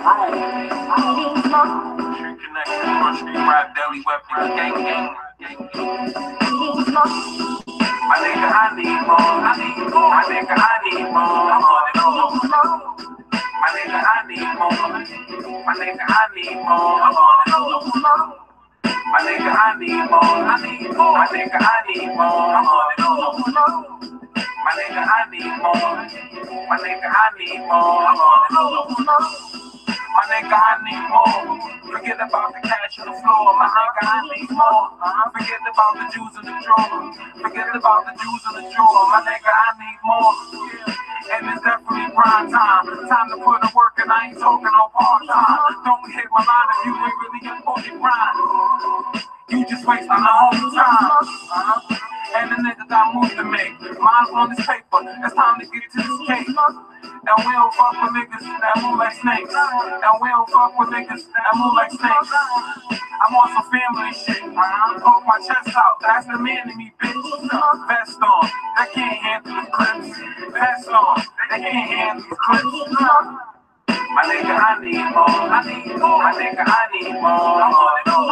Street connection, run street rap, daily weapons, gang. My nigga, I need more. I need more. My nigga, I need more. I want it all. My nigga, I need more. My nigga, I need more. I want it all. My nigga, I need more. I need more. My nigga, I need more. I want it all. My nigga, I need more. My nigga, I need more. I want it all. My nigga, I need more. Forget about the cash on the floor. My nigga, I need more. Forget about the Jews in the drawer. Forget about the Jews in the drawer. My nigga, I need more. And it's definitely grind time. Time to put in work and I ain't talking no part time. Don't hit my line if you ain't really get for the grind. You just wasting the whole time. And the nigga got moves to make. Mine's on this paper. It's time to get to this cake. And we don't fuck with niggas that move like snakes. And we don't fuck with niggas that move like snakes. I'm on some family shit. Hold my chest out. That's the man in me, bitch. Vest on. They can't handle the clips. Vest on. They can't handle the clips. My nigga, I need more. I need more. My nigga, I need more. I want it all.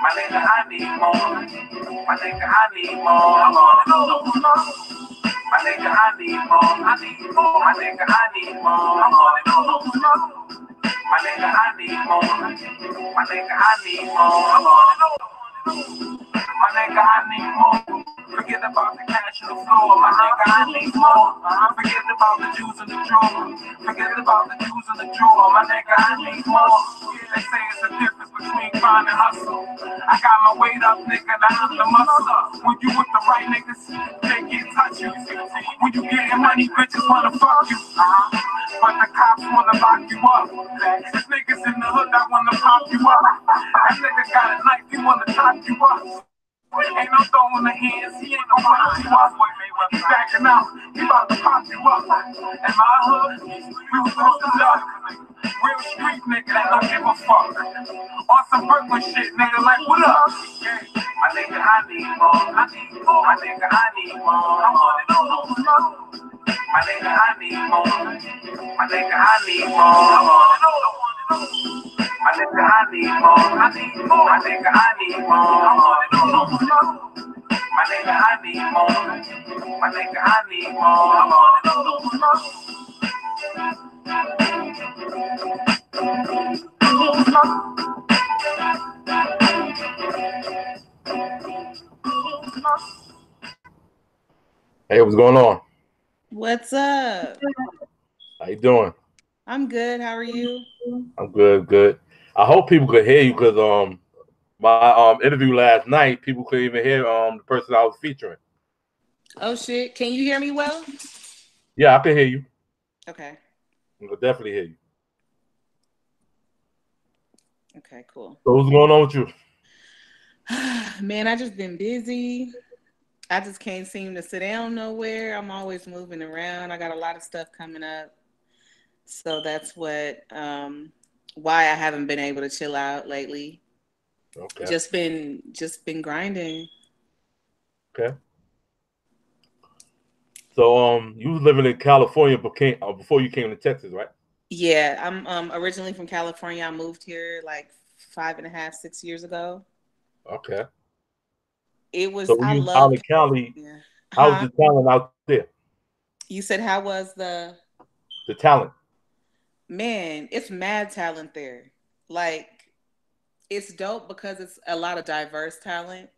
My nigga, I need more. My nigga, I need more. I want it all. My nigga, I need more. I need more. My nigga, I need more. I want it all. My nigga, I need more. My nigga, I need more. I want it all. My nigga, I need more. Forget about the cash on the floor. My nigga, I need more. Forget about the Jews in the drawer. Forget about the Jews in the drawer. My nigga, I need more. They say it's the difference between grind and hustle. I got my weight up, nigga, now I'm the muscle. When you with the right niggas, they can't touch you. When you getting money, bitches wanna fuck you. But the cops wanna lock you up. There's niggas in the hood that wanna pop you up. That nigga got a knife, he wanna chop you up. Ain't no throwing the hands, he ain't no rock you up. He backing out, he about to pop you up. In my hood, we was supposed to love. Real street nigga that don't give a fuck. On some Brooklyn shit, nigga, like, what up? My nigga, I need more. I need more. My nigga, I need more. I want it all. My nigga, I need more. My nigga, I need more. I want it all. My nigga, I need more. I need more. My nigga, I need more. I want it all. My nigga, I need more. My nigga, I need more. I want it all. Hey, what's going on? What's up? How you doing? I'm good. How are you? I'm good, good. I hope people could hear you because my interview last night, people couldn't even hear the person I was featuring. Oh shit. Can you hear me well? Yeah, I can hear you. Okay. I can definitely hear you. Okay, cool. So what's going on with you? Man, I just been busy. I just can't seem to sit down nowhere. I'm always moving around. I got a lot of stuff coming up. So that's why I haven't been able to chill out lately. Okay. Just been grinding. Okay. So you was living in California before you came to Texas, right? Yeah, I'm originally from California. I moved here like 5.5, 6 years ago. Okay. It was So when I you was out in loved Cali, yeah. how was Huh? the talent out there? You said how was the The talent. man, it's mad talent there. Like it's dope because it's a lot of diverse talent.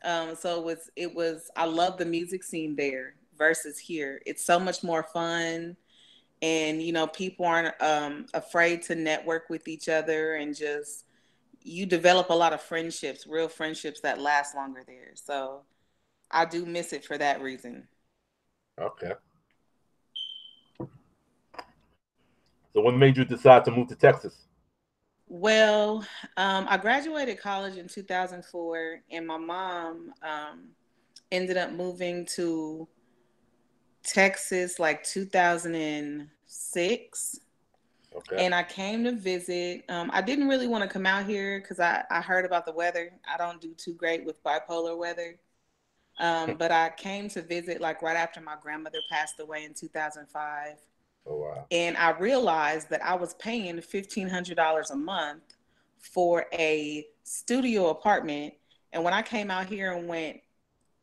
So it was I love the music scene there versus here. It's so much more fun and people aren't afraid to network with each other and just you develop a lot of friendships, real friendships that last longer there. So I do miss it for that reason. Okay. So what made you decide to move to Texas? Well, I graduated college in 2004, and my mom ended up moving to Texas like 2006. Okay. And I came to visit. I didn't really want to come out here because I heard about the weather. I don't do too great with bipolar weather. But I came to visit like right after my grandmother passed away in 2005. Oh wow. And I realized that I was paying $1,500 a month for a studio apartment. And when I came out here and went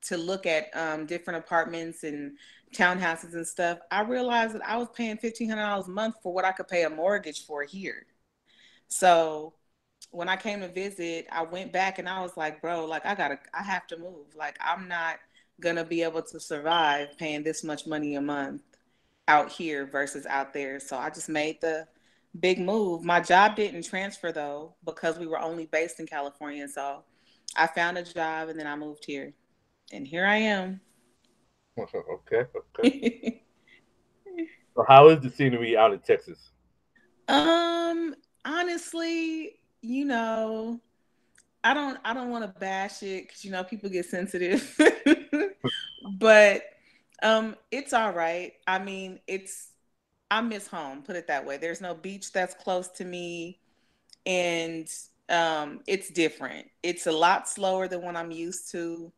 to look at different apartments and townhouses and stuff, I realized that I was paying $1,500 a month for what I could pay a mortgage for here. So when I came to visit, I went back and I was like, bro, like I have to move. Like I'm not gonna be able to survive paying this much money a month out here versus out there. So I just made the big move. My job didn't transfer though because we were only based in California. So I found a job and then I moved here. And here I am. Okay, okay. So how is the scenery out in Texas? um Honestly, I don't want to bash it cuz people get sensitive. But it's all right. I mean, I miss home, put it that way. There's no beach that's close to me, and it's different. It's a lot slower than what I'm used to,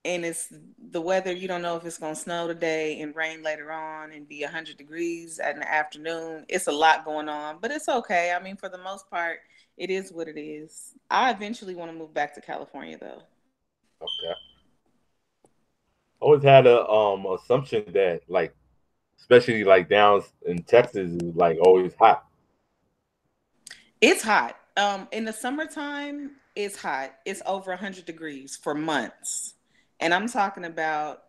and it's the weather. You don't know if it's going to snow today and rain later on and be 100 degrees in the afternoon. It's a lot going on, but it's okay. I mean, for the most part, it is what it is. I eventually want to move back to California, though. Okay. I always had a assumption that like especially like down in Texas is like always hot. It's hot. In the summertime, it's hot. It's over 100 degrees for months. And I'm talking about,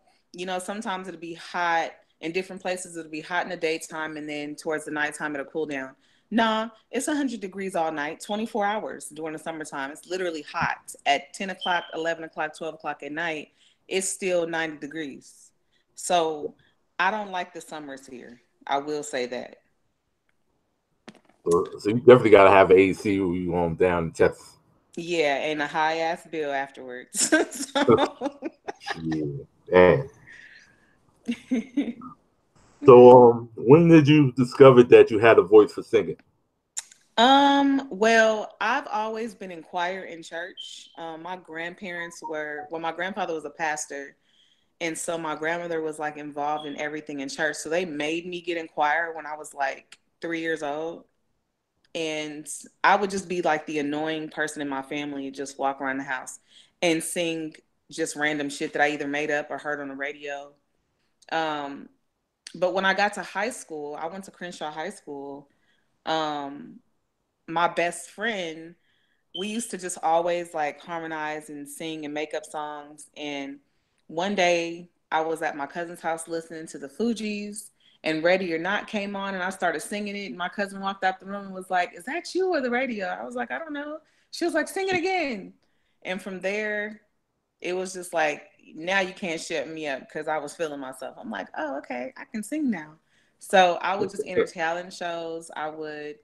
sometimes it'll be hot in different places. It'll be hot in the daytime, and then towards the nighttime, it'll cool down. Nah, it's 100 degrees all night, 24 hours during the summertime. It's literally hot. At 10 o'clock, 11 o'clock, 12 o'clock at night, it's still 90 degrees. So I don't like the summers here. I will say that. So you definitely gotta have AC when you down in Texas. Yeah, and a high ass bill afterwards. So, Yeah. Damn. So when did you discover that you had a voice for singing? well, I've always been in choir in church. My grandparents were, well, my grandfather was a pastor, and so my grandmother was like involved in everything in church. So they made me get in choir when I was like 3 years old. And I would just be like the annoying person in my family and just walk around the house and sing just random shit that I either made up or heard on the radio. Um, but when I got to high school, I went to Crenshaw High School. Um, my best friend, we used to just always like harmonize and sing and make up songs. And one day I was at my cousin's house listening to the Fugees, and Ready or Not came on, and I started singing it. And my cousin walked out the room and was like, "Is that you or the radio?" I was like, "I don't know." She was like, "Sing it again." And from there, it was just like, now you can't shut me up because I was feeling myself. I'm like, oh, okay, I can sing now. So I would just enter talent shows. I would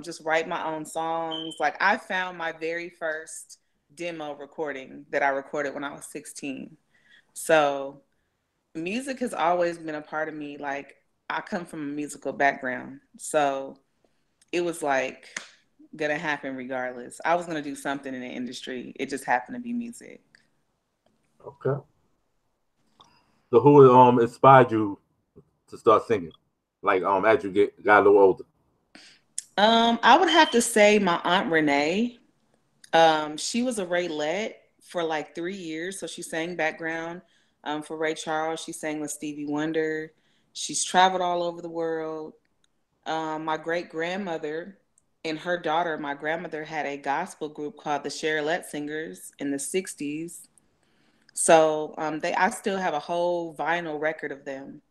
just write my own songs. Like I found my very first demo recording that I recorded when I was 16. So music has always been a part of me. Like I come from a musical background. So it was like gonna happen regardless. I was gonna do something in the industry. It just happened to be music. Okay. So who inspired you to start singing? Like as you got a little older. I would have to say my aunt Renee. She was a Raylette for like 3 years, so she sang background for Ray Charles. She sang with Stevie Wonder. She's traveled all over the world. My great grandmother and her daughter, my grandmother had a gospel group called the Cherylette Singers in the '60s. So I still have a whole vinyl record of them.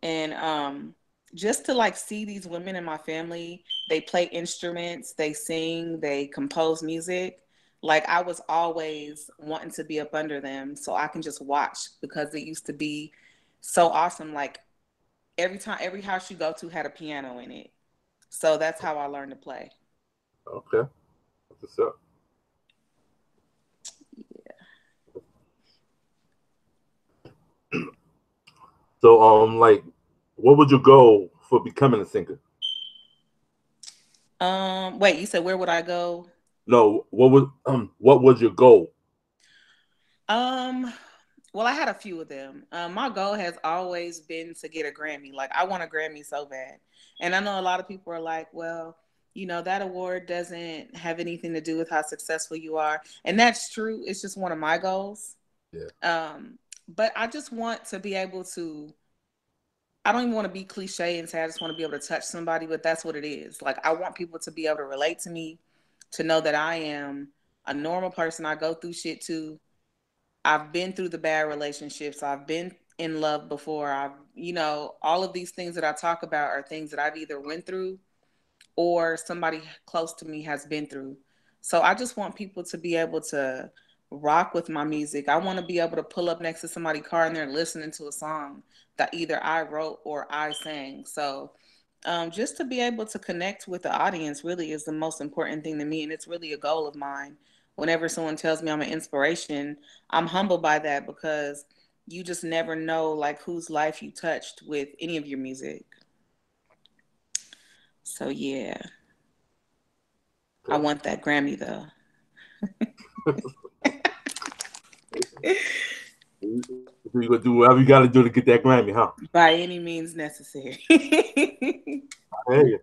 And just to like see these women in my family, they play instruments, they sing, they compose music. Like I was always wanting to be up under them so I can just watch because it used to be so awesome. Like every house you go to had a piano in it. So that's how I learned to play. Okay. What's up? So like what would you go for becoming a singer? Wait, you said where would I go? No, what was your goal? Um Well, I had a few of them. My goal has always been to get a Grammy. Like, I want a Grammy so bad. And I know a lot of people are like, well, that award doesn't have anything to do with how successful you are. And that's true. It's just one of my goals. Yeah. But I just want to be able to, I don't even want to be cliche and say I just want to be able to touch somebody, but that's what it is. Like, I want people to be able to relate to me, to know that I am a normal person. I go through shit too. I've been through the bad relationships. I've been in love before. All of these things that I talk about are things that I've either went through or somebody close to me has been through. So I just want people to be able to rock with my music. I want to be able to pull up next to somebody's car and they're listening to a song that either I wrote or I sang. So just to be able to connect with the audience really is the most important thing to me. And it's really a goal of mine. Whenever someone tells me I'm an inspiration, I'm humbled by that because you just never know like whose life you touched with any of your music. So yeah, I Okay. want that Grammy though. So you gonna do whatever you gotta do to get that Grammy, huh? By any means necessary. Hey.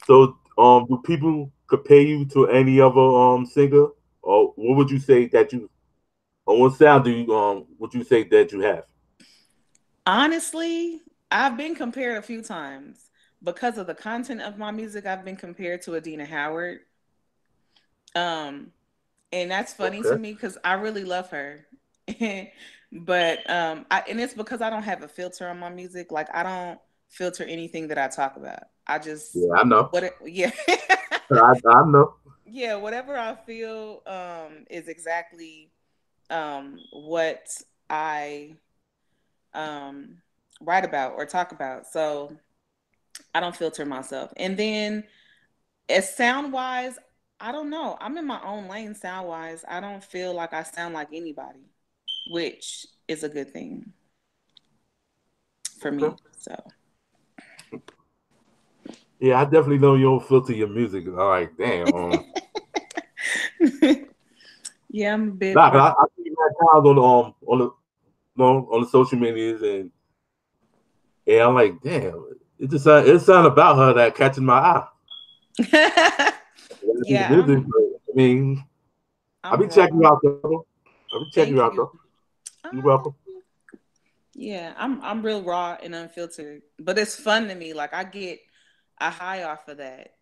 So do people compare you to any other singer? Or what would you say that you or what sound do you would you say that you have? Honestly, I've been compared a few times because of the content of my music. I've been compared to Adina Howard, um, and that's funny to Okay. me because I really love her. But and it's because I don't have a filter on my music. Like I don't filter anything that I talk about. I just Yeah, I know. yeah. I know. Yeah, whatever I feel is exactly what I um, write about or talk about. So I don't filter myself. And then as sound wise, I don't know. I'm in my own lane sound wise. I don't feel like I sound like anybody, which is a good thing for Okay. me. So Yeah, I definitely know you don't filter your music. I'm like, damn. yeah, I'm a bit Nah, 'cause raw. I see you had times on the on the social medias and I'm like, damn, it's something about her that catches my eye. Yeah, I do the Yeah, music, but, I mean, I'll I'm be checking you raw. out though. I'll be checking you Thank out you. though. You're welcome. Thank you. Yeah, I'm real raw and unfiltered, but it's fun to me. Like I get a high off of that.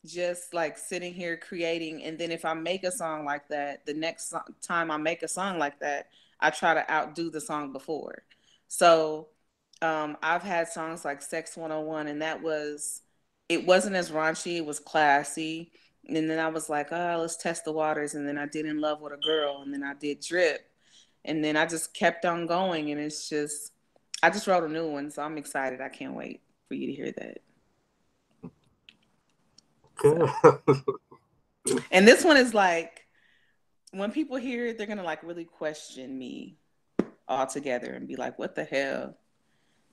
Just like sitting here creating, and then if I make a song like that, the next time I make a song like that, I try to outdo the song before. So I've had songs like Sex 101, and it wasn't as raunchy, it was classy. And then I was like, oh, let's test the waters. And then I did In Love with a Girl, and then I did Drip. And then I just kept on going. And I just wrote a new one. So I'm excited. I can't wait for you to hear that. So, Okay. and this one is like, when people hear it, they're going to like really question me altogether and be like, what the hell?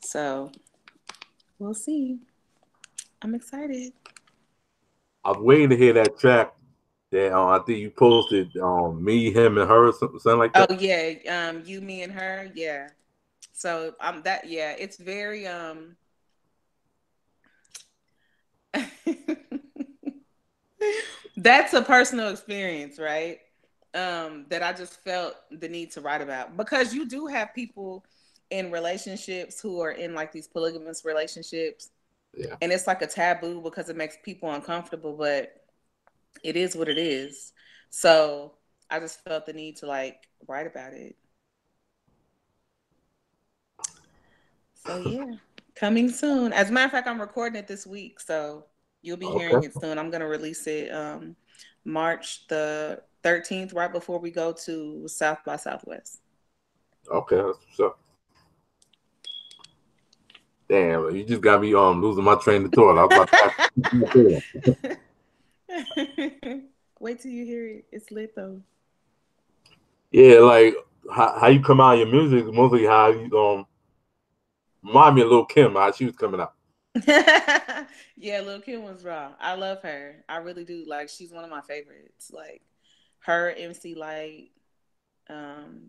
So we'll see. I'm excited. I'm waiting to hear that track that I think you posted. Me, him, and her, or something like Oh that. yeah, you, me, and her, yeah. So that yeah, it's very that's a personal experience, right? That I just felt the need to write about because you do have people in relationships who are in like these polygamous relationships, Yeah. and it's like a taboo because it makes people uncomfortable, but it is what it is. So I just felt the need to like write about it. So yeah, coming soon. As a matter of fact, I'm recording it this week, so you'll be hearing Okay. it soon. I'm gonna release it March the 13th, right before we go to South by Southwest. Okay. So damn, you just got me losing my train of thought. I was about to ask. Wait till you hear it. It's lit though. Yeah, like how you come out of your music is mostly how you remind me of Lil Kim how she was coming out. Yeah, Lil Kim was raw. I love her. I really do. Like she's one of my favorites. Like her, MC Light.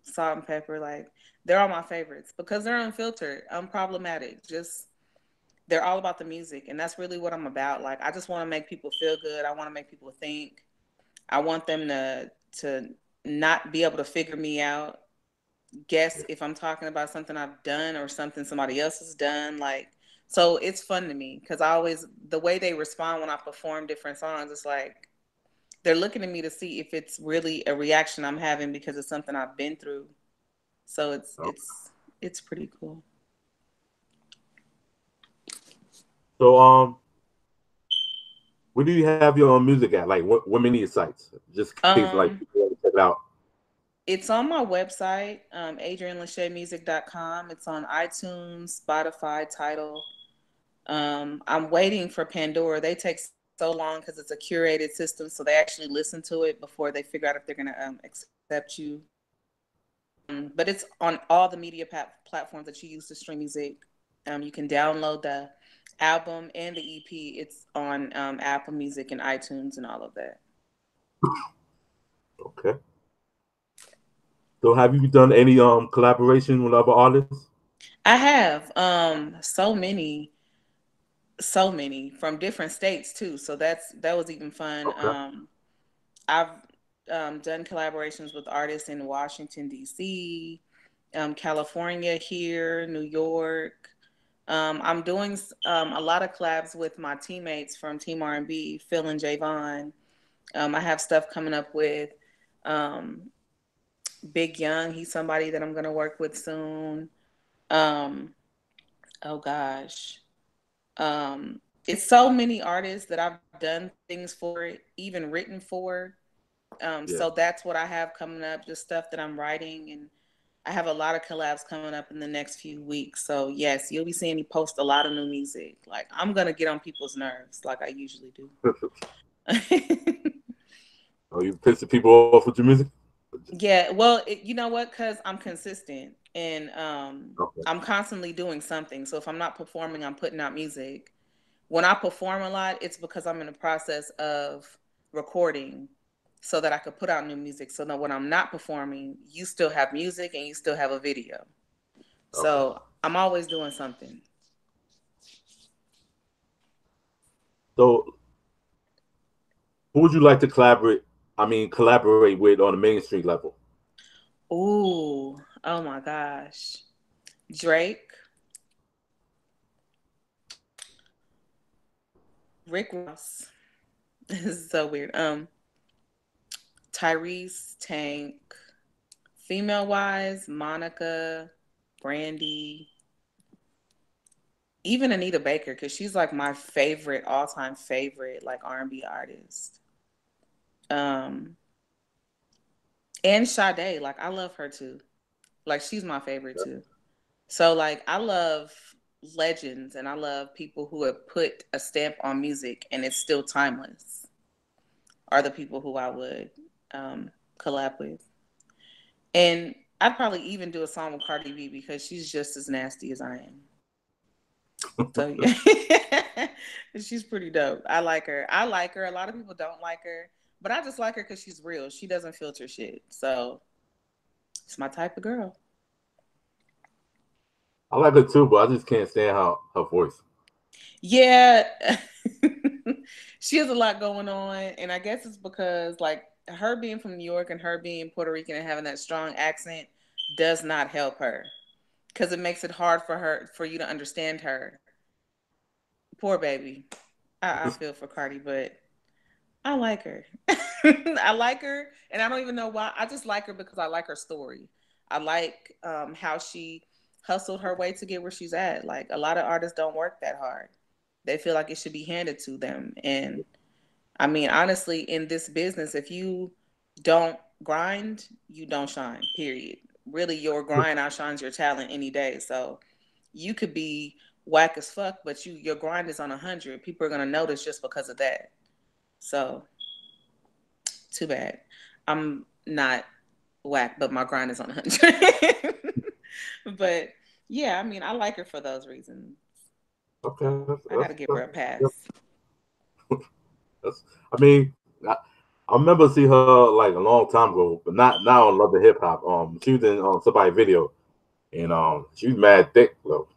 Salt and Pepper. Like they're all my favorites because they're unfiltered, unproblematic. Just they're all about the music, and that's really what I'm about. Like I just want to make people feel good. I want to make people think. I want them to not be able to figure me out, guess if I'm talking about something I've done or something somebody else has done. Like, so it's fun to me because I always, the way they respond when I perform different songs, it's like they're looking at me to see if it's really a reaction I'm having because it's something I've been through. So it's pretty cool. So where do you have your own music at? Like what many sites? Just in case like Um, people want to check it out. it's on my website, adrianlashemusic.com. It's on iTunes, Spotify, Tidal. I'm waiting for Pandora. They take so long because it's a curated system, so they actually listen to it before they figure out if they're going to accept you. But it's on all the media platforms that you use to stream music. You can download the album and the EP. It's on Apple Music and iTunes and all of that. Okay. So have you done any collaboration with other artists? I have so many from different states too. So that was even fun. Okay. I've done collaborations with artists in Washington D.C., California, here, New York. I'm doing a lot of collabs with my teammates from Team R&B, Phil and Javon. I have stuff coming up with um, Big Young. He's somebody that I'm going to work with soon. Um, oh gosh. It's so many artists that I've done things for, even written for. Yeah. So that's what I have coming up, just stuff that I'm writing. And I have a lot of collabs coming up in the next few weeks. So yes, you'll be seeing me post a lot of new music. Like I'm gonna get on people's nerves, like I usually do. Oh, you pissing people off with your music? Yeah, well, you know what? Because I'm consistent and Okay. I'm constantly doing something. So if I'm not performing, I'm putting out music. When I perform a lot, it's because I'm in the process of recording so that I could put out new music. So that when I'm not performing, you still have music and you still have a video. Okay. So I'm always doing something. So who would you like to collaborate? I mean, collaborate with on a mainstream level? Ooh, oh my gosh. Drake, Rick Ross. This is so weird. Tyrese, Tank, female wise, Monica, Brandy, even Anita Baker, because she's like my favorite, all time favorite, like R&B artist. Um, and Sade, like I love her too. Like she's my favorite too. So like I love legends and I love people who have put a stamp on music and it's still timeless. Are the people who I would collab with. And I'd probably even do a song with Cardi B because she's just as nasty as I am. So yeah, she's pretty dope. I like her. I like her. A lot of people don't like her, but I just like her because she's real. She doesn't filter shit. So it's my type of girl. I like her too, but I just can't stand her voice. Yeah, she has a lot going on, and I guess it's because like her being from New York and her being Puerto Rican and having that strong accent does not help her because it makes it hard for her for you to understand her. Poor baby. I feel for Cardi, but I like her. I like her, and I don't even know why. I just like her because I like her story. I like how she hustled her way to get where she's at. Like a lot of artists don't work that hard. They feel like it should be handed to them. And I mean, honestly, in this business, if you don't grind, you don't shine, period. Really, your grind outshines your talent any day. So you could be whack as fuck, but your grind is on 100. People are going to notice just because of that. So too bad. I'm not whack, but my grind is on 100. But yeah, I mean, I like her for those reasons. Okay, I got to give her a pass. that's I mean, I remember see her like a long time ago, but not now on Love the Hip Hop. She was in somebody's video, and she was mad thick though.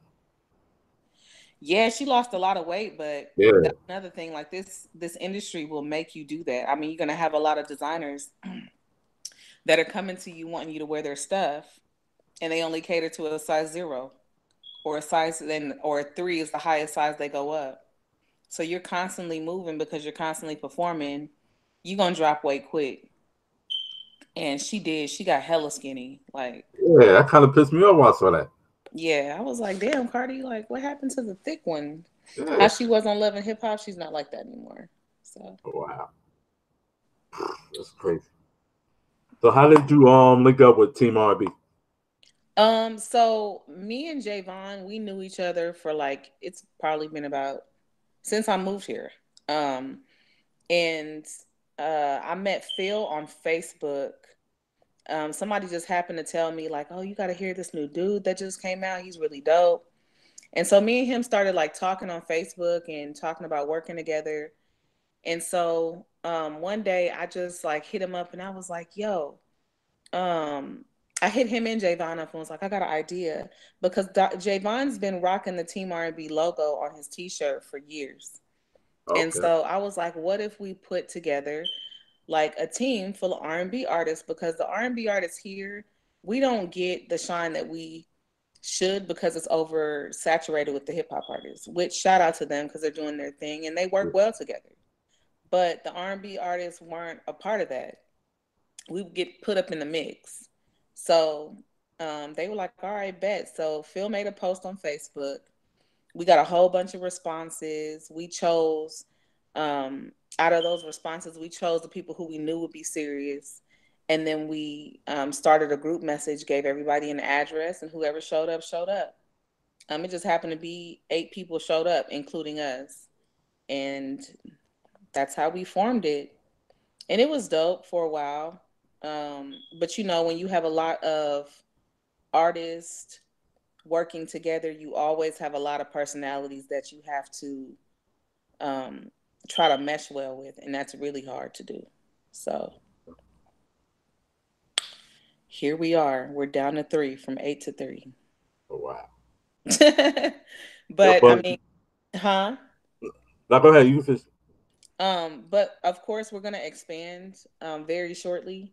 Yeah, she lost a lot of weight, but Yeah. that's another thing. Like this industry will make you do that. I mean, you're gonna have a lot of designers that are coming to you wanting you to wear their stuff, and they only cater to a size 0 or a size then or a 3 is the highest size they go up. So you're constantly moving because you're constantly performing. You're gonna drop weight quick. And she did. She got hella skinny. Like, Yeah, that kind of pissed me off when I saw that. yeah, I was like, damn, Cardi, like, what happened to the thick one? How Yeah. she was on Love and Hip Hop, she's not like that anymore. So, Wow, that's crazy. So how did you link up with Team R&B? so me and Javon, we knew each other for like it's probably been about since I moved here. Um, and I met Phil on Facebook. Somebody just happened to tell me like, "Oh, you got to hear this new dude that just came out. He's really dope." And so me and him started like talking on Facebook and talking about working together. And so one day I just like hit him up and I was like, "Yo," um, I hit him and Javon up and was like, "I got an idea," because Javon's been rocking the Team R&B logo on his T-shirt for years. And Okay. so I was like, "What if we put together like a team full of R&B artists because the R&B artists here, we don't get the shine that we should because it's oversaturated with the hip hop artists, which shout out to them because they're doing their thing and they work well together. But the R&B artists weren't a part of that. We would get put up in the mix. So they were like, all right, bet. So Phil made a post on Facebook. We got a whole bunch of responses. We chose out of those responses, we chose the people who we knew would be serious. And then we started a group message, gave everybody an address, and whoever showed up, showed up. It just happened to be 8 people showed up, including us. And that's how we formed it. And it was dope for a while. But you know, when you have a lot of artists working together, you always have a lot of personalities that you have to um, try to mesh well with. And that's really hard to do. So here we are. We're down to 3 from 8 to 3. Oh, wow. Yeah, But I but mean, huh? now go ahead. You just But of course, we're gonna expand very shortly.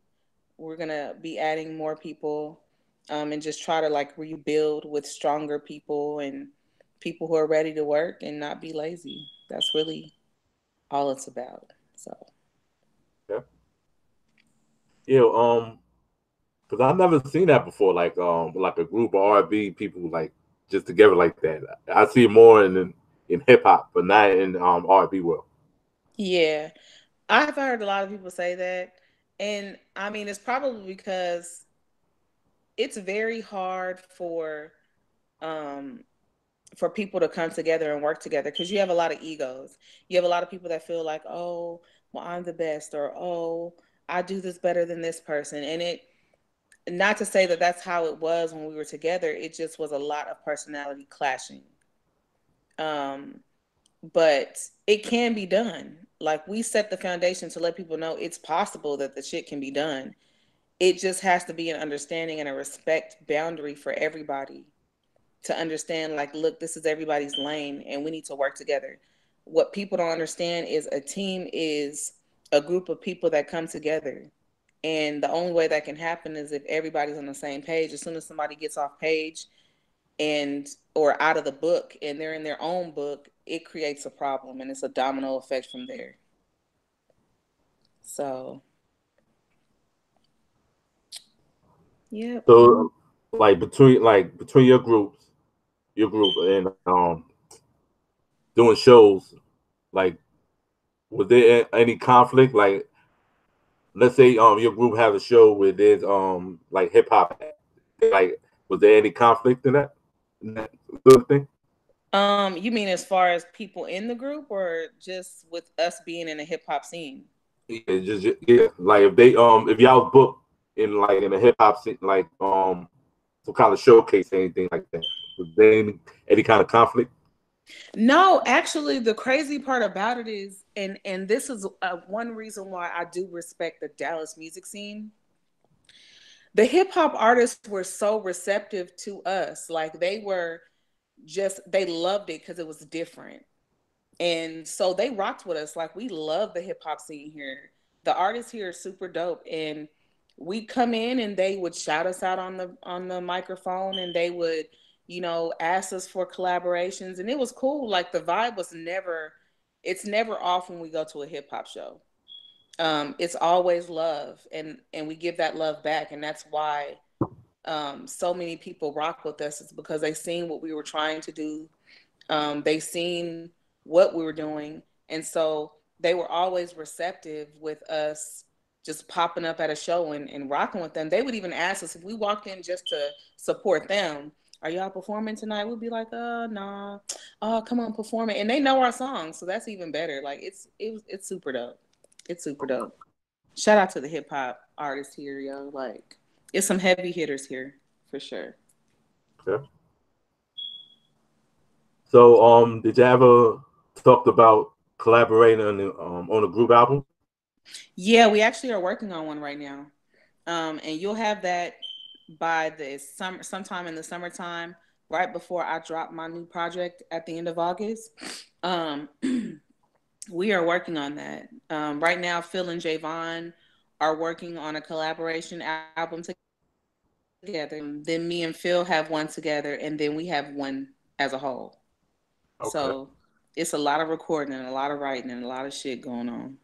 We're gonna be adding more people, and just try to like rebuild with stronger people and people who are ready to work and not be lazy. That's really all it's about. So yeah. Yeah. Because I've never seen that before. Like a group of R&B people like just together like that. I see it more in hip hop, but not in R&B world. yeah, I've heard a lot of people say that, and I mean it's probably because it's very hard um for people to come together and work together because you have a lot of egos. You have a lot of people that feel like, oh, well, I'm the best, or oh, I do this better than this person. And it, not to say that that's how it was when we were together, it just was a lot of personality clashing. Um, but it can be done. Like we set the foundation to let people know it's possible that the shit can be done. It just has to be an understanding and a respect boundary for everybody to understand like look, this is everybody's lane and we need to work together. What people don't understand is a team is a group of people that come together, and the only way that can happen is if everybody's on the same page. As soon as somebody gets off page and or out of the book and they're in their own book, it creates a problem and it's a domino effect from there. So yep. So like between your group and doing shows, like was there any conflict? Like let's say your group has a show where there's like hip hop, like was there any conflict in that sort of thing? You mean as far as people in the group or just with us being in a hip hop scene? Yeah, yeah. Like if y'all book in a hip hop scene, like some kind of showcase, anything like that. Was there any kind of conflict? No, actually, the crazy part about it is, and this is one reason why I do respect the Dallas music scene. The hip hop artists were so receptive to us, like they loved it because it was different. And so they rocked with us. Like we love the hip hop scene here. The artists here are super dope. And we come in and they would shout us out on the microphone, and they would, ask us for collaborations. And it was cool. Like the vibe was never it's never off when we go to a hip hop show. It's always love, and we give that love back. And that's why so many people rock with us. It's because they seen what we were trying to do. They seen what we were doing, and so they were always receptive with us just popping up at a show and rocking with them. They would even ask us if we walked in just to support them. Are y'all performing tonight? We'd be like, nah. Oh, come on, perform it. And they know our songs, so that's even better. Like it's super dope. It's super dope. Shout out to the hip hop artists here, yo. Like it's some heavy hitters here for sure. Okay. So, did you ever talked about collaborating on a group album? Yeah, we actually are working on one right now. And you'll have that by the summer, sometime in the summertime, right before I drop my new project at the end of August. Um, we are working on that. Right now, Phil and Javon are working on a collaboration album together. Then me and Phil have one together, and then we have one as a whole. Okay. So it's a lot of recording and a lot of writing and a lot of shit going on.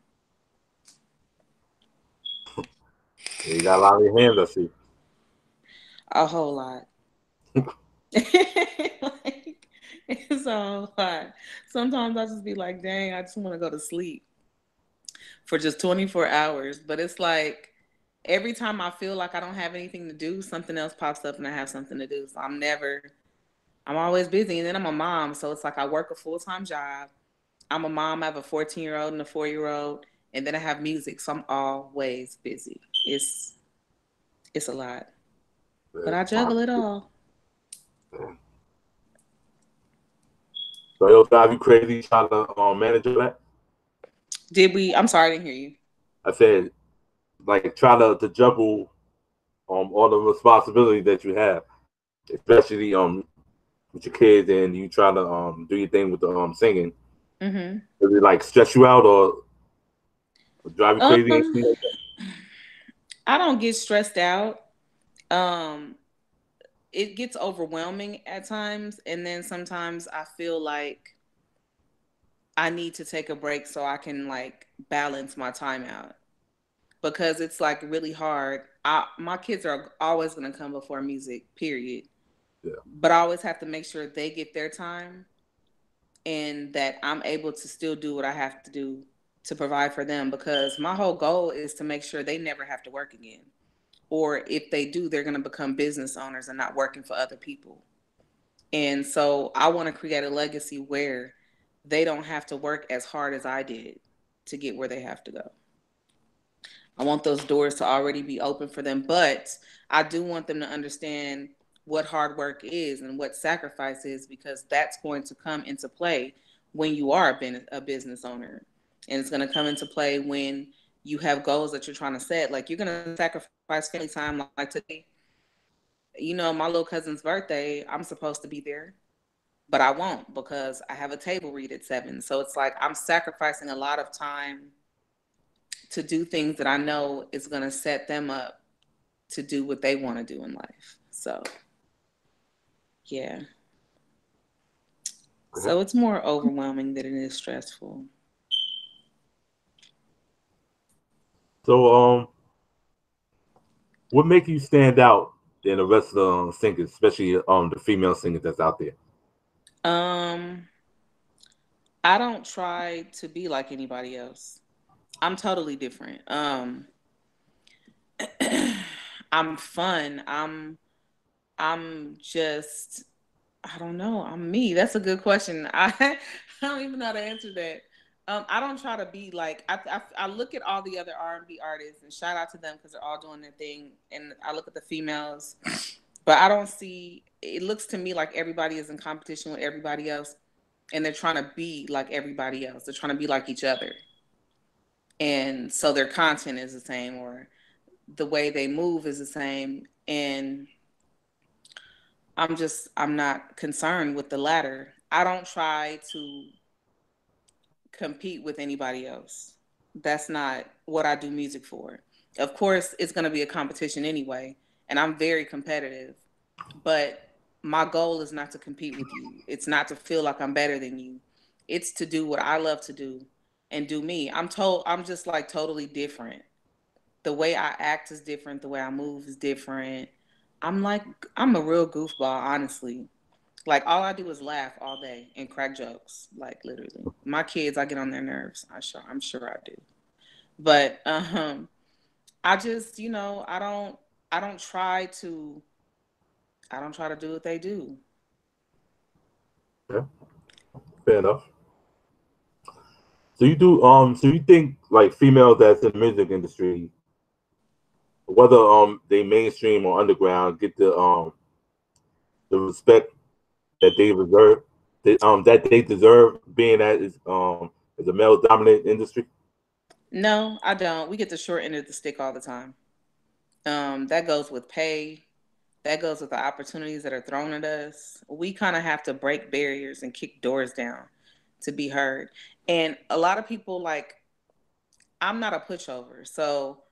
Yeah, you got a lot of your hands, I see. A whole lot. Like, it's a whole lot. Sometimes I just be like, dang, I just want to go to sleep for just 24 hours. But it's like every time I feel like I don't have anything to do, something else pops up and I have something to do. So I'm always busy. And then I'm a mom. So it's like I work a full time job. I'm a mom. I have a 14-year-old and a 4-year-old. And then I have music. So I'm always busy. It's a lot. But I juggle it all. So it'll drive you crazy trying to manage all that. Did we? I'm sorry, I didn't hear you. I said, like, try to juggle all the responsibility that you have, especially with your kids, and you try to do your thing with the singing. Mm-hmm. Does it like stress you out or drive you crazy? Um, Anything like that? I don't get stressed out. Um, it gets overwhelming at times, and then sometimes I feel like I need to take a break so I can like balance my time out because it's like really hard. My kids are always going to come before music, period. Yeah. But I always have to make sure they get their time and that I'm able to still do what I have to do to provide for them because my whole goal is to make sure they never have to work again. Or if they do, they're going to become business owners and not working for other people. And so I want to create a legacy where they don't have to work as hard as I did to get where they have to go. I want those doors to already be open for them, but I do want them to understand what hard work is and what sacrifice is because that's going to come into play when you are a business owner. And it's going to come into play when you have goals that you're trying to set. Like you're going to sacrifice family time. Like today, my little cousin's birthday, I'm supposed to be there, but I won't because I have a table read at 7. So it's like I'm sacrificing a lot of time to do things that I know is going to set them up to do what they want to do in life. So, yeah. So it's more overwhelming than it is stressful. So what make you stand out than the rest of the singers, especially the female singers that's out there? Um, I don't try to be like anybody else. I'm totally different. I'm fun. I'm just I don't know. I'm me. That's a good question. I don't even know how to answer that. I don't try to be like I look at all the other R&B artists and shout out to them because they're all doing their thing. And I look at the females, but I don't see. It looks to me like everybody is in competition with everybody else. and they're trying to be like everybody else. They're trying to be like each other. And so their content is the same, or the way they move is the same. And I'm not concerned with the latter. I don't try to compete with anybody else. That's not what I do music for. Of course, it's going to be a competition anyway, and I'm very competitive. But my goal is not to compete with you. It's not to feel like I'm better than you. It's to do what I love to do and do me. I'm just like totally different. The way I act is different, the way I move is different. I'm like I'm a real goofball, honestly. Like all I do is laugh all day and crack jokes. Like literally, my kids, I get on their nerves. I'm sure I do. But I just, I don't try to, I don't try to do what they do. Yeah, fair enough. So you think like females that's in the music industry, whether they mainstream or underground, get the respect that they deserve, that they deserve, being that is a male dominant industry. No, I don't. We get the short end of the stick all the time. That goes with pay. That goes with the opportunities that are thrown at us. We kind of have to break barriers and kick doors down to be heard. And a lot of people like I'm not a pushover. So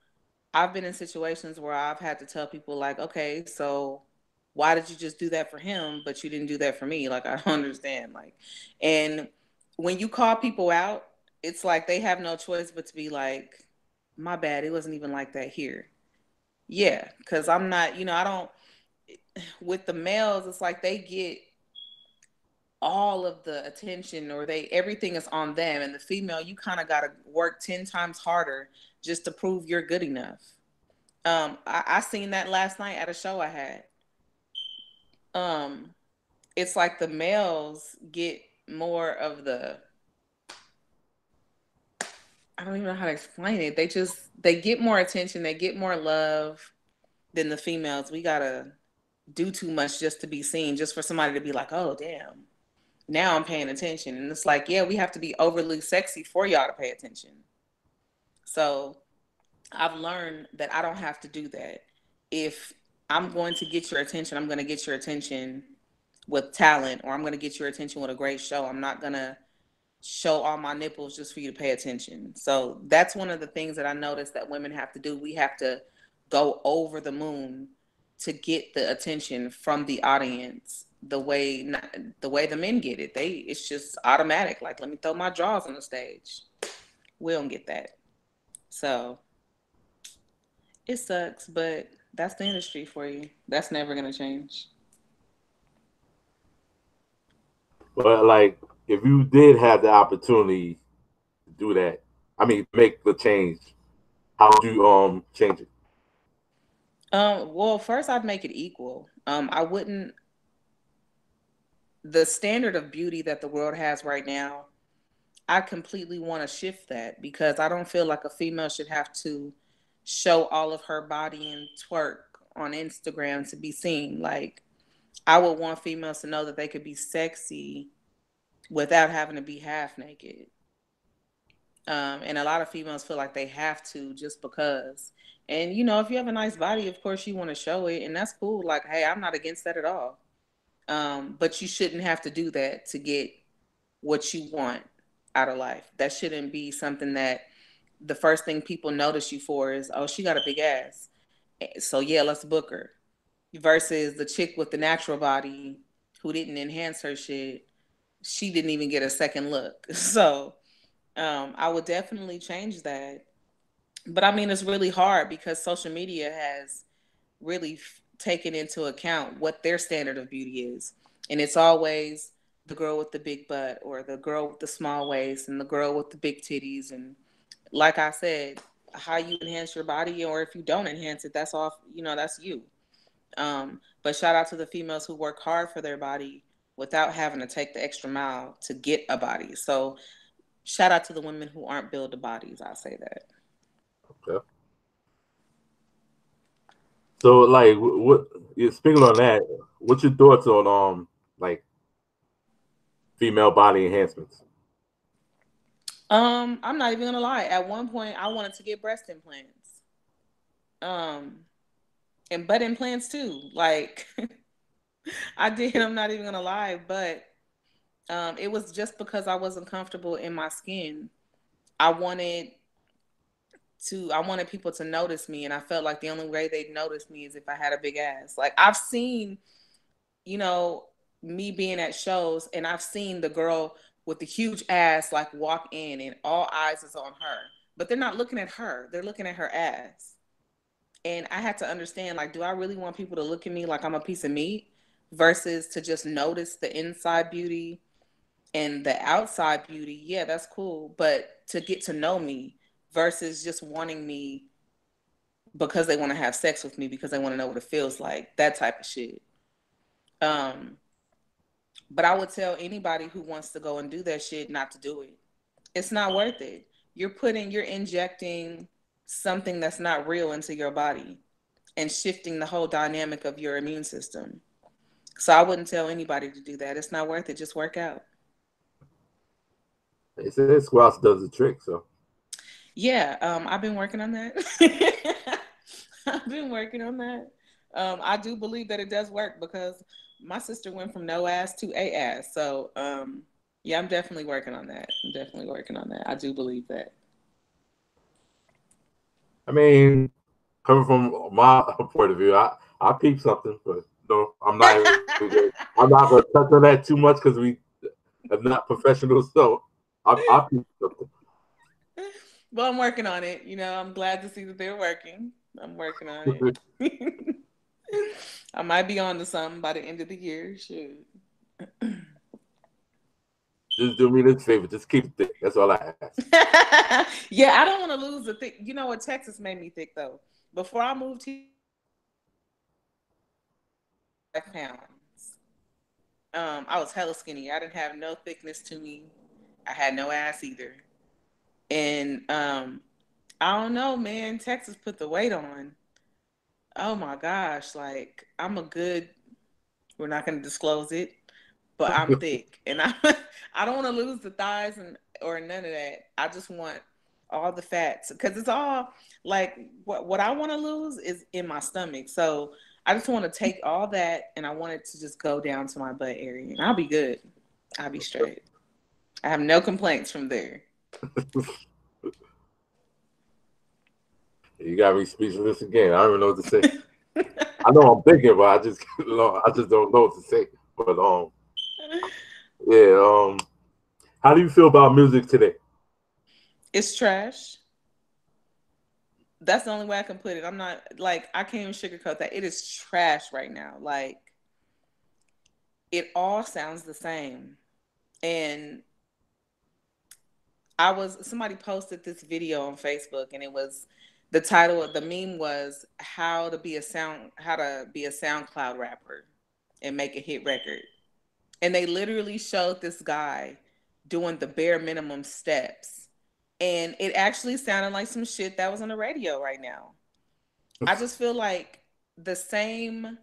I've been in situations where I've had to tell people like, okay, so why did you just do that for him, but you didn't do that for me? Like I don't understand. Like, and when you call people out, it's like they have no choice but to be like, my bad, it wasn't even like that here. Yeah, because I'm not, I don't. With the males, it's like they get all of the attention, or they everything is on them, and the female, you kind of got to work 10 times harder just to prove you're good enough. I seen that last night at a show I had. Um, it's like the males get more of the, I don't even know how to explain it. They get more attention, they get more love than the females. We gotta do too much just to be seen, just for somebody to be like, oh damn, now I'm paying attention. And it's like, yeah, we have to be overly sexy for y'all to pay attention. So I've learned that I don't have to do that. If I'm going to get your attention, I'm going to get your attention with talent, or I'm going to get your attention with a great show. I'm not going to show all my nipples just for you to pay attention. So that's one of the things that I noticed that women have to do. We have to go over the moon to get the attention from the audience the way the men get it. It's just automatic. Like, let me throw my drawers on the stage. We don't get that. So it sucks, but that's the industry for you. That's never gonna change. But like, if you did have the opportunity to do that, I mean, to make the change, how would you change it? Well, first I'd make it equal. I wouldn't the standard of beauty that the world has right now, I completely want to shift that, because I don't feel like a female should have to show all of her body and twerk on Instagram to be seen. Like, I would want females to know that they could be sexy without having to be half naked. And a lot of females feel like they have to just because. And if you have a nice body, of course you want to show it, and that's cool. Like, hey, I'm not against that at all. But you shouldn't have to do that to get what you want out of life. That shouldn't be something that the first thing people notice you for is, oh, she got a big ass. So yeah, let's book her. Versus the chick with the natural body who didn't enhance her shit. She didn't even get a second look. So I would definitely change that. But I mean, it's really hard because social media has really taken into account what their standard of beauty is. And it's always the girl with the big butt, or the girl with the small waist, and the girl with the big titties. And like I said, how you enhance your body, or if you don't enhance it, that's off, that's you. But shout out to the females who work hard for their body without having to take the extra mile to get a body. So shout out to the women who aren't build the bodies. I'll say that. Okay. So like, what? Yeah, speaking on that, what's your thoughts on like female body enhancements? I'm not even gonna lie. At one point, I wanted to get breast implants, um, and butt implants too. Like, I did. I'm not even gonna lie, but it was just because I wasn't comfortable in my skin. I wanted I wanted people to notice me, and I felt like the only way they'd notice me is if I had a big ass. Like, I've seen, you know, me being at shows, and I've seen the girl with the huge ass like walk in, and all eyes is on her, but they're not looking at her; they're looking at her ass. And I had to understand, like, do I really want people to look at me like I'm a piece of meat, versus to just notice the inside beauty and the outside beauty? Yeah, that's cool, but to get to know me versus just wanting me because they want to have sex with me because they want to know what it feels like, that type of shit. Um, but I would tell anybody who wants to go and do that shit not to do it. It's not worth it. You're injecting something that's not real into your body and shifting the whole dynamic of your immune system. So I wouldn't tell anybody to do that. It's not worth it. Just work out. They said squats does the trick, so. Yeah, I've been working on that. I've been working on that. I do believe that it does work because my sister went from no ass to a ass. So, yeah, I'm definitely working on that. I'm definitely working on that. I do believe that. I mean, coming from my point of view, I peep something, but no, I'm not gonna touch on that too much because we are not professionals. So I peep something. Well, I'm working on it. I'm glad to see that they're working. I'm working on it. I might be on to something by the end of the year. Shoot. Just do me this favor. Just keep it thick. That's all I ask. Yeah, I don't want to lose the thick. You know what? Texas made me thick though. Before I moved here, 5 pounds. I was hella skinny. I didn't have no thickness to me. I had no ass either. And I don't know, man. Texas put the weight on. Oh my gosh, like I'm a good. We're not going to disclose it, but I'm thick, and I don't want to lose the thighs or none of that. I just want all the fats because it's all like what I want to lose is in my stomach. So I just want to take all that and I want it to just go down to my butt area, and I'll be good. I'll be straight. I have no complaints from there. You got me speechless again. I don't even know what to say. I know I'm thinking, but I just don't know what to say. But yeah. How do you feel about music today? It's trash. That's the only way I can put it. I'm not like I can't even sugarcoat that. It is trash right now. Like it all sounds the same. And somebody posted this video on Facebook, and it was the title of the meme was how to be a SoundCloud rapper and make a hit record. And they literally showed this guy doing the bare minimum steps. And it actually sounded like some shit that was on the radio right now. I just feel like the same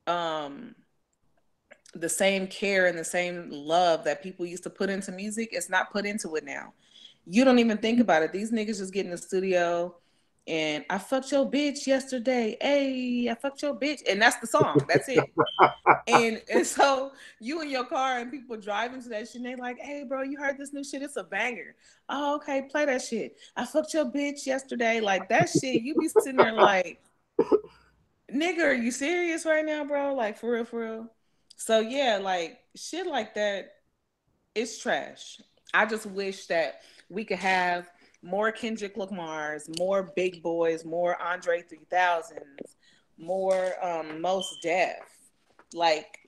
um the same care and the same love that people used to put into music is not put into it now. You don't even think about it. These niggas just get in the studio and I fucked your bitch yesterday. Hey, I fucked your bitch. And that's the song. That's it. And so you in your car and people driving to that shit and they like, hey bro, you heard this new shit? It's a banger. Oh, okay, play that shit. I fucked your bitch yesterday. Like that shit, you be sitting there like, nigga, are you serious right now, bro? Like for real, for real. So yeah, like shit like that, it's trash. I just wish that we could have more Kendrick Lamar's, more Big Boys, more Andre 3000s, more Most Def. Like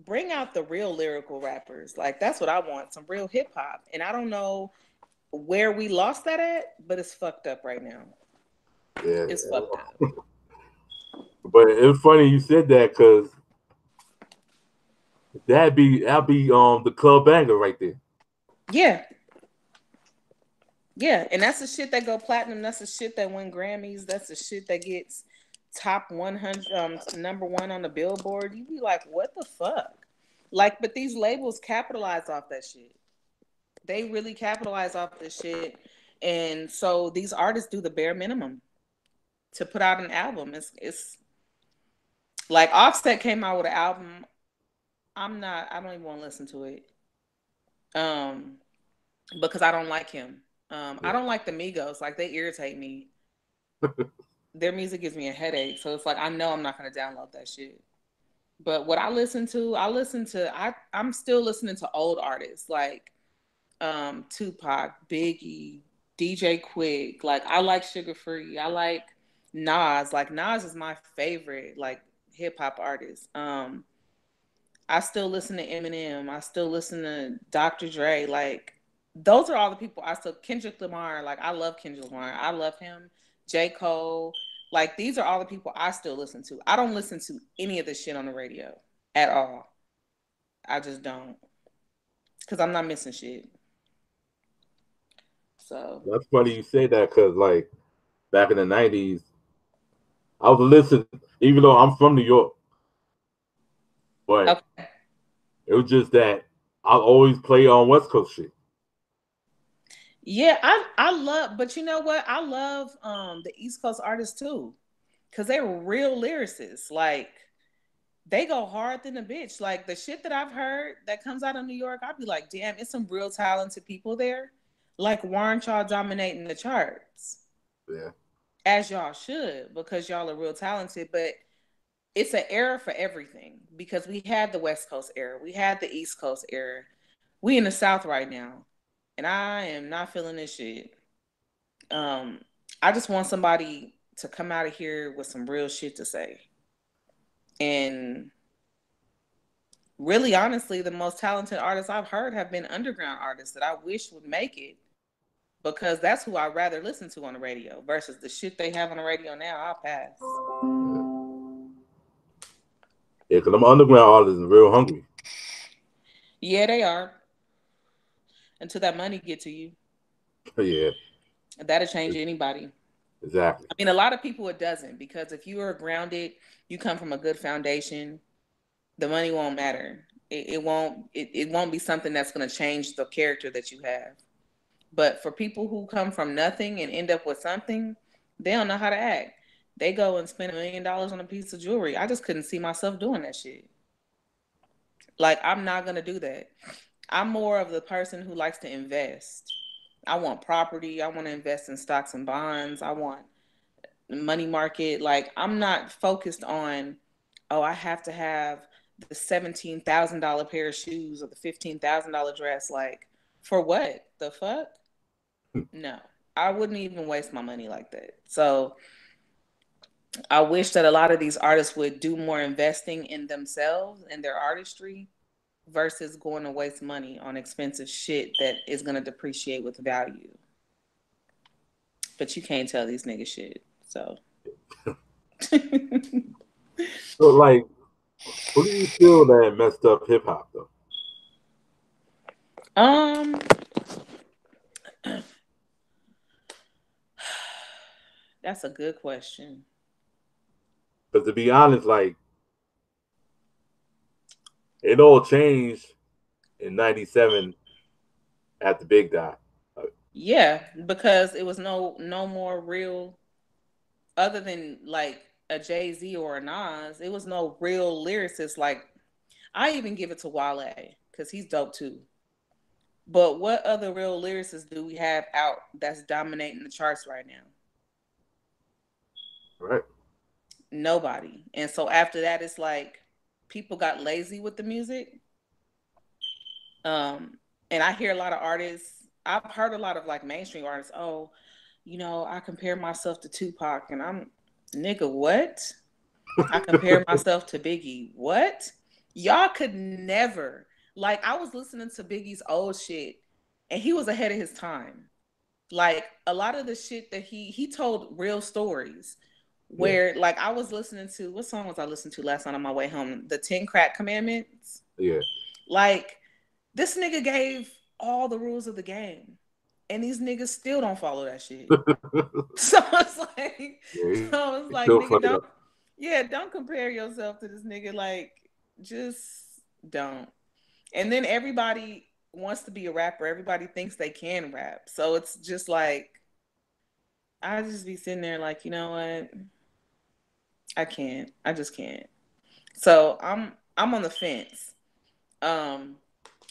bring out the real lyrical rappers. Like that's what I want, some real hip hop. And I don't know where we lost that at, but it's fucked up right now. Yeah. It's fucked up. But it's funny you said that because that'd be the club banger right there. Yeah. Yeah, and that's the shit that go platinum. That's the shit that win Grammys. That's the shit that gets top 100, number one on the Billboard. You be like, what the fuck? Like, but these labels capitalize off that shit. They really capitalize off this shit. And so these artists do the bare minimum to put out an album. It's like Offset came out with an album. I don't even want to listen to it. Um because I don't like him. I Yeah. don't like the Migos. Like they irritate me. Their music gives me a headache. So it's like I know I'm not gonna download that shit. But what I'm still listening to old artists like Tupac, Biggie, DJ Quick. Like I like Sugar Free. I like Nas. Like Nas is my favorite like hip hop artist. I still listen to Eminem. I still listen to Dr. Dre. Like those are all the people I still Kendrick Lamar. Like I love Kendrick Lamar. I love him. J. Cole. Like these are all the people I still listen to. I don't listen to any of this shit on the radio at all. I just don't. Cause I'm not missing shit. So That's funny you say that because like back in the '90s, I was listening. Even though I'm from New York, but okay. it was just that I always play on West Coast shit. Yeah, I love, but you know what? I love the East Coast artists too, cause they're real lyricists. Like they go hard than a bitch. Like the shit that I've heard that comes out of New York, I'd be like, damn, it's some real talented people there. Like, why aren't y'all dominating the charts? Yeah, As y'all should, because y'all are real talented. But it's an era for everything because we had the West Coast era, we had the East Coast era. We in the South right now, and I am not feeling this shit. Um, I just want somebody to come out of here with some real shit to say. And really, honestly, the most talented artists I've heard have been underground artists that I wish would make it because that's who I'd rather listen to on the radio versus the shit they have on the radio now. I'll pass. yeah, because them underground artists are real hungry. Yeah, they are. Until that money get to you, Yeah, that'll change anybody. exactly. I mean, a lot of people it doesn't because if you are grounded, you come from a good foundation, the money won't matter. It won't be something that's going to change the character that you have. But for people who come from nothing and end up with something, they don't know how to act. They go and spend $1 million on a piece of jewelry. I just couldn't see myself doing that shit. Like I'm not gonna do that. I'm more of the person who likes to invest. I want property. I want to invest in stocks and bonds. I want money market. Like I'm not focused on, oh, I have to have the $17,000 pair of shoes or the $15,000 dress. Like for what? The fuck? No, I wouldn't even waste my money like that. So I wish that a lot of these artists would do more investing in themselves and their artistry versus going to waste money on expensive shit that is going to depreciate with value. But you can't tell these niggas shit. So, So like, who do you feel that messed up hip hop though? um, that's a good question. Because to be honest, like it all changed in '97 at the Big Die. Yeah, because it was no more real other than like a Jay Z or a Nas. It was no real lyricist. Like I even give it to Wale because he's dope too. But what other real lyricists do we have out that's dominating the charts right now? Right. Nobody. And so after that, it's like people got lazy with the music. Um, and I hear a lot of artists. I've heard a lot of like mainstream artists. Oh, I compare myself to Tupac, and I'm nigga. What? I compare myself to Biggie. What? Y'all could never. Like I was listening to Biggie's old shit, and he was ahead of his time. Like a lot of the shit that he told real stories Yeah. where like I was listening to what song was I listening to last night on my way home? The 10 Crack Commandments. Yeah. Like this nigga gave all the rules of the game. And these niggas still don't follow that shit. So it's like, Yeah. so it's He's like, still nigga, fucking don't, up. yeah, don't compare yourself to this nigga. Like, just don't. And then everybody wants to be a rapper. Everybody thinks they can rap. So it's just like I just be sitting there like, you know what? I can't. I just can't. So I'm on the fence. Um,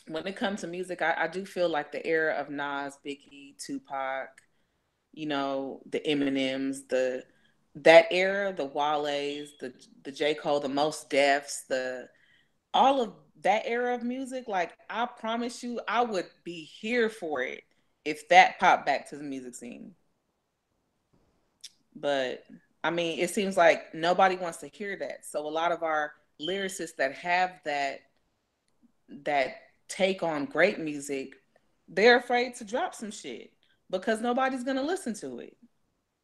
when it comes to music, I do feel like the era of Nas, Biggie, Tupac, the Eminems, that era, the Wale's, the J. Cole, the Most Defs, the all of that era of music, like I promise you, I would be here for it if that popped back to the music scene. But I mean, it seems like nobody wants to hear that. So a lot of our lyricists that have that take on great music, they're afraid to drop some shit because nobody's gonna listen to it.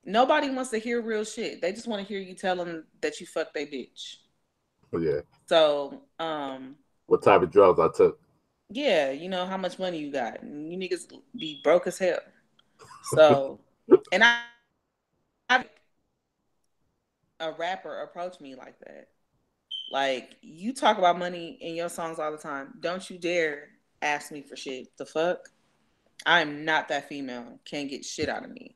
Nobody wants to hear real shit. They just want to hear you tell them that you fucked their bitch. Oh, yeah. So, What type of drugs I took? yeah, you know how much money you got. You niggas be broke as hell. So, and I a rapper approach me like that. Like, you talk about money in your songs all the time. Don't you dare ask me for shit. The fuck? I'm not that female. Can't get shit out of me.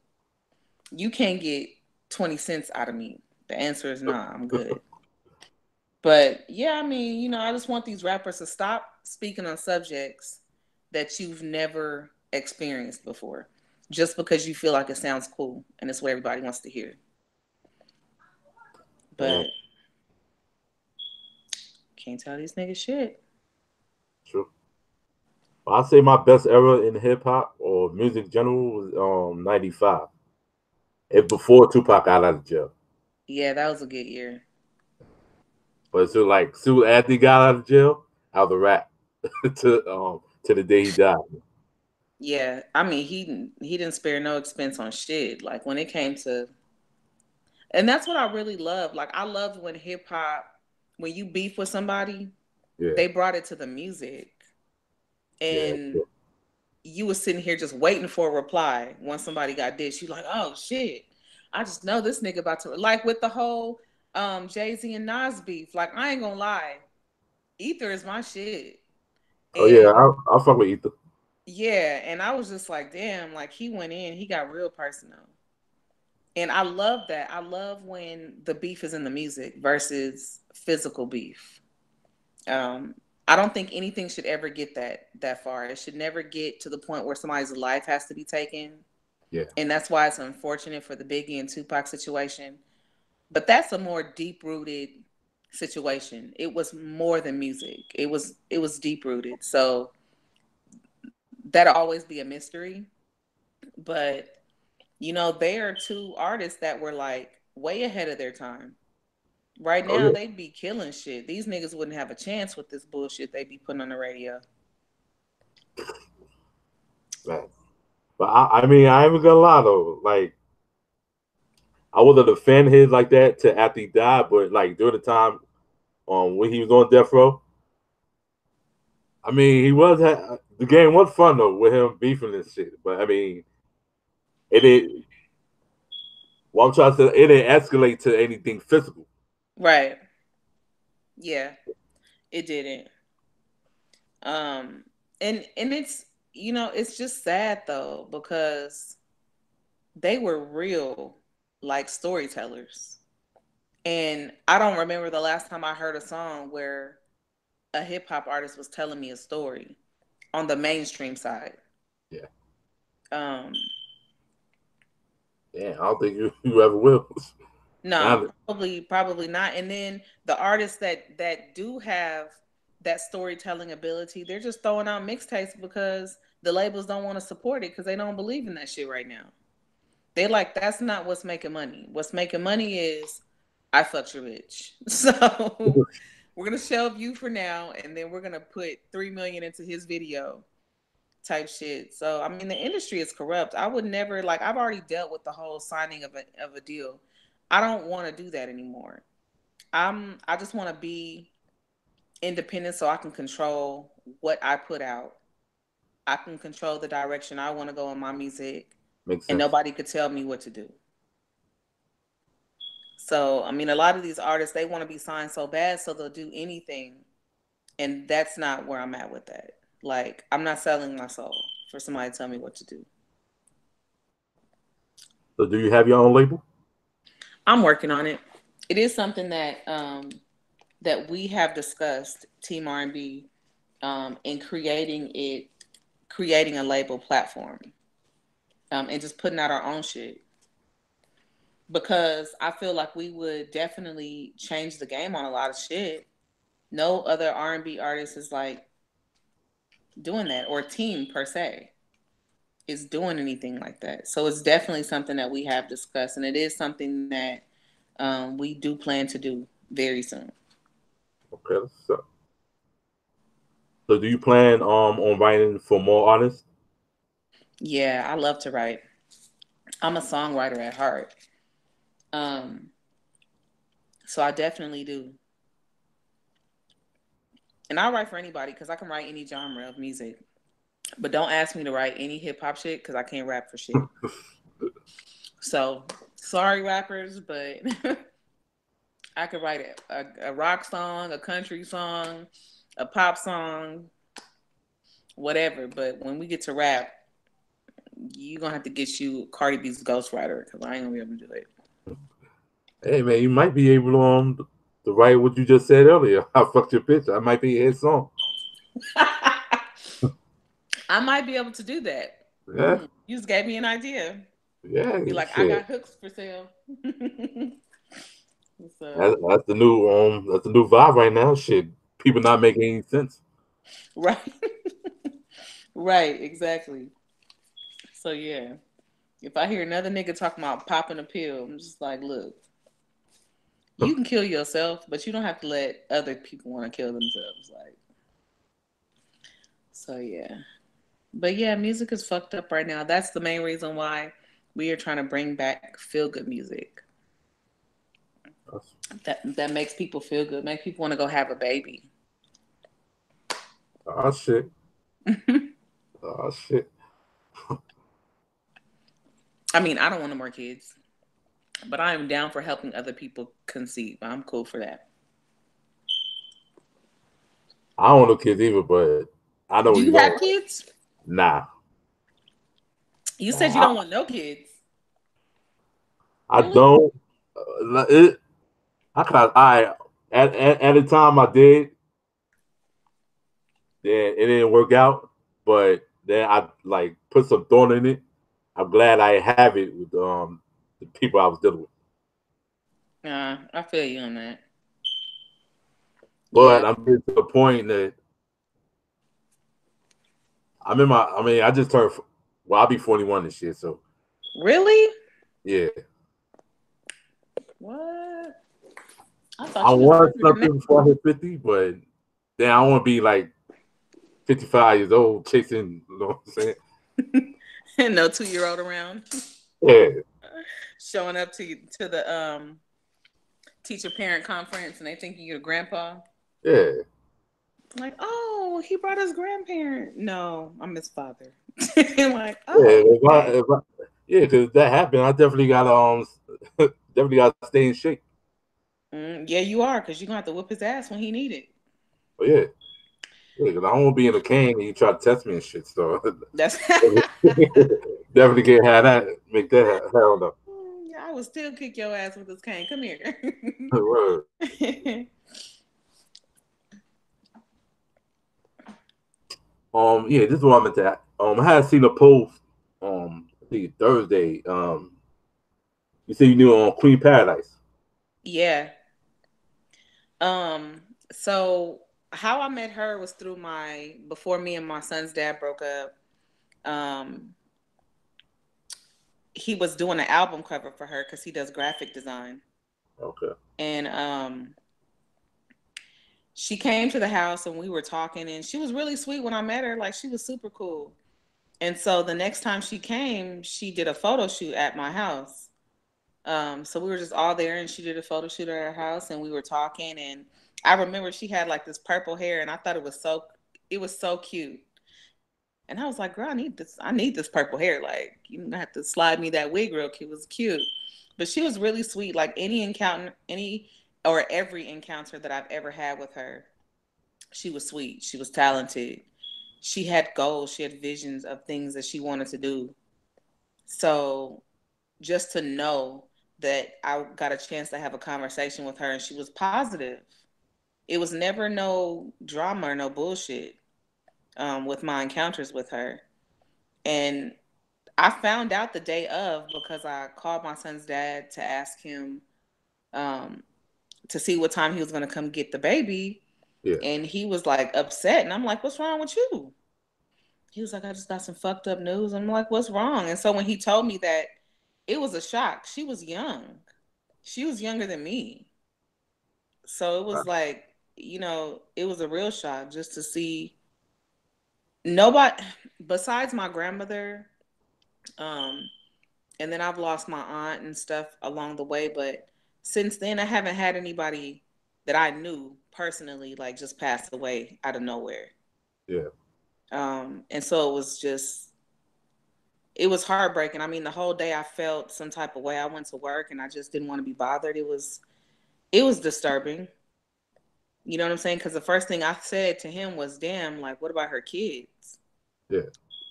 You can't get 20 cents out of me. The answer is nah, I'm good. But yeah, I mean, I just want these rappers to stop speaking on subjects that you've never experienced before just because you feel like it sounds cool and it's what everybody wants to hear. Yeah, But can't tell these niggas shit. true. I say my best era in hip hop or music in general was '95. It before Tupac got out of jail. Yeah, that was a good year. But so like soon after he got out of jail, out the rap to the day he died. Yeah, I mean he didn't spare no expense on shit. Like when it came to, and that's what I really love. Like I loved when hip hop, when you beef with somebody, Yeah, they brought it to the music, yeah, and you was sitting here just waiting for a reply once somebody got dissed. You like, oh shit, I just know this nigga about to, like with the whole Jay-Z and Nas beef. Like I ain't gonna lie, Ether is my shit, oh yeah, and I'll fuck with Ether. yeah, and I was just like, damn, like he went in, he got real personal. And I love that. I love when the beef is in the music versus physical beef. Um, I don't think anything should ever get that far. It should never get to the point where somebody's life has to be taken. Yeah, And that's why it's unfortunate for the Biggie and Tupac situation. But that's a more deep rooted situation. It was more than music. It was deep rooted. So that'll always be a mystery. But they are two artists that were like way ahead of their time. Right oh now, yeah, they'd be killing shit. These niggas wouldn't have a chance with this bullshit they be putting on the radio. man. But I mean, I ain't even gonna lie though. Like I wasn't a fan of his like that to after he died, but like during the time when he was on death row, I mean, the game was fun though with him beefing and shit. But I mean, it didn't. What I'm trying to say, it didn't escalate to anything physical. Right. Yeah, it didn't. Um, and it's just sad though because they were real like storytellers. And I don't remember the last time I heard a song where a hip hop artist was telling me a story on the mainstream side. Yeah, Um, yeah. I don't think you ever will. no, Now, probably not. And then the artists that do have that storytelling ability, they're just throwing out mixtapes because the labels don't want to support it because they don't believe in that shit right now. They like that's not what's making money. What's making money is I fucked your bitch. So we're gonna shelve you for now, and then we're gonna put 3 million into his video type shit. So I mean, the industry is corrupt. I would never like. I've already dealt with the whole signing of a deal. I don't want to do that anymore. I just want to be independent so I can control what I put out. I can control the direction I want to go in my music, makes and sense. nobody could tell me what to do. So, I mean, a lot of these artists, they want to be signed so bad, so they'll do anything And that's not where I'm at with that. Like, I'm not selling my soul for somebody to tell me what to do. So do you have your own label? I'm working on it. It is something that we have discussed, Team R&B, in creating a label platform, and just putting out our own shit. Because I feel like we would definitely change the game on a lot of shit. No other R&B artist is like doing that, or team per se is doing anything like that. So it's definitely something that we have discussed, and it is something that we do plan to do very soon. Okay. So do you plan on writing for more artists? Yeah, I love to write. I'm a songwriter at heart. Um, so I definitely do. And I write for anybody because I can write any genre of music. But don't ask me to write any hip hop shit because I can't rap for shit. So sorry, rappers, but I could write a rock song, a country song, a pop song, whatever. But when we get to rap, you're going to have to get you Cardi B's ghostwriter because I ain't going to be able to do it. Hey man, you might be able to write what you just said earlier. I fucked your bitch. I might be a hit song. I might be able to do that. Yeah, You just gave me an idea. yeah, Be like, I shit. got hooks for sale. So, That's the new vibe right now. Shit, people not making any sense. right. Right, exactly. So yeah. If I hear another nigga talking about popping a pill, I'm just like, look, you can kill yourself, but you don't have to let other people want to kill themselves. Like, so yeah. But yeah, music is fucked up right now. That's the main reason why we are trying to bring back feel good music. That makes people feel good, make people want to go have a baby. Oh shit. Oh shit. I mean, I don't want no more kids, but I am down for helping other people conceive. I'm cool for that. I don't want no kids either, but I know Do where you're you have going. kids? Nah, You said you nah. don't want no kids. I Really? don't. It. I kind. I at the time I did. Then it didn't work out, but then I like put some thought in it. I'm glad I have it with the people I was dealing with. I feel you on that. Yeah. But I'm getting to the point that I'm in my. I mean, I just turned. Well, I'll be 41 and shit. So Really? yeah, What? I I thought you was want older than something before I hit 50, but then I want to be like 55 years old chasing. You know what I'm saying? that. No 2-year-old around Yeah, showing up to the teacher parent conference and they thinking you're a grandpa. yeah, Like, oh, he brought his grandparent. No, I'm his father. I'm like, yeah. oh, okay. Yeah, because that happened. I definitely got definitely got to stay in shape. Yeah, you are, because you're gonna have to whip his ass when he need it. But yeah. Yeah, because I don't want to be in a cane and you try to test me and shit. So That's definitely can't have that. Make that hell no. I would still kick your ass with this cane. Come here. Word. Yeah, this is what I meant to. I had seen a post. I think Thursday. You said you knew on Queen Paradise. Yeah. So how I met her was through my before me and my son's dad broke up. Um, he was doing an album cover for her because he does graphic design, Okay. and she came to the house and we were talking, and she was really sweet when I met her. Like she was super cool. And so the next time she came, she did a photo shoot at my house. So we were just all there, and she did a photo shoot at her house, and we were talking. And I remember she had like this purple hair, and I thought it was so cute. And I was like, girl, I need this. I need this purple hair. Like, you don't have to slide me that wig real cute. It was cute. But she was really sweet. Like any or every encounter that I've ever had with her, She was sweet. She was talented. She had goals. She had visions of things that she wanted to do. So just to know that I got a chance to have a conversation with her and she was positive. It was never no drama or no bullshit with my encounters with her. And I found out the day of because I called my son's dad to ask him um, to see what time he was going to come get the baby. Yeah. And he was like upset. And I'm like, what's wrong with you? He was like, I just got some fucked up news. I'm like, what's wrong? And so when he told me that, it was a shock. She was young. She was younger than me. So it was like, it was a real shock just to see nobody besides my grandmother. Um, and then I've lost my aunt and stuff along the way. But since then, I haven't had anybody that I knew personally like just pass away out of nowhere. Yeah. And so it was heartbreaking. I mean, the whole day I felt some type of way. I went to work and I just didn't want to be bothered. It was disturbing. You know what I'm saying? Because the first thing I said to him was, "Damn, like, what about her kids?" Yeah.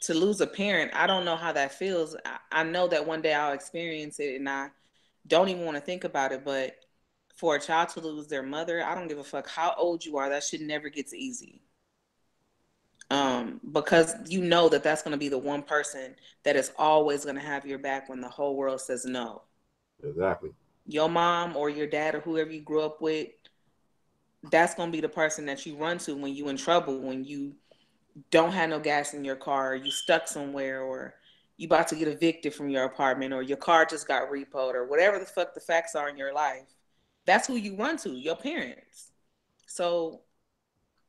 To lose a parent, I don't know how that feels. I know that one day I'll experience it, and I don't even want to think about it. But for a child to lose their mother, I don't give a fuck how old you are. That shit never gets easy. Because you know that that's going to be the one person that is always going to have your back when the whole world says no. Exactly. Your mom or your dad or whoever you grew up with, that's going to be the person that you run to when you in trouble, when you don't have no gas in your car, or you stuck somewhere, or you about to get evicted from your apartment, or your car just got repoed, or whatever the fuck the facts are in your life. That's who you run to, your parents. So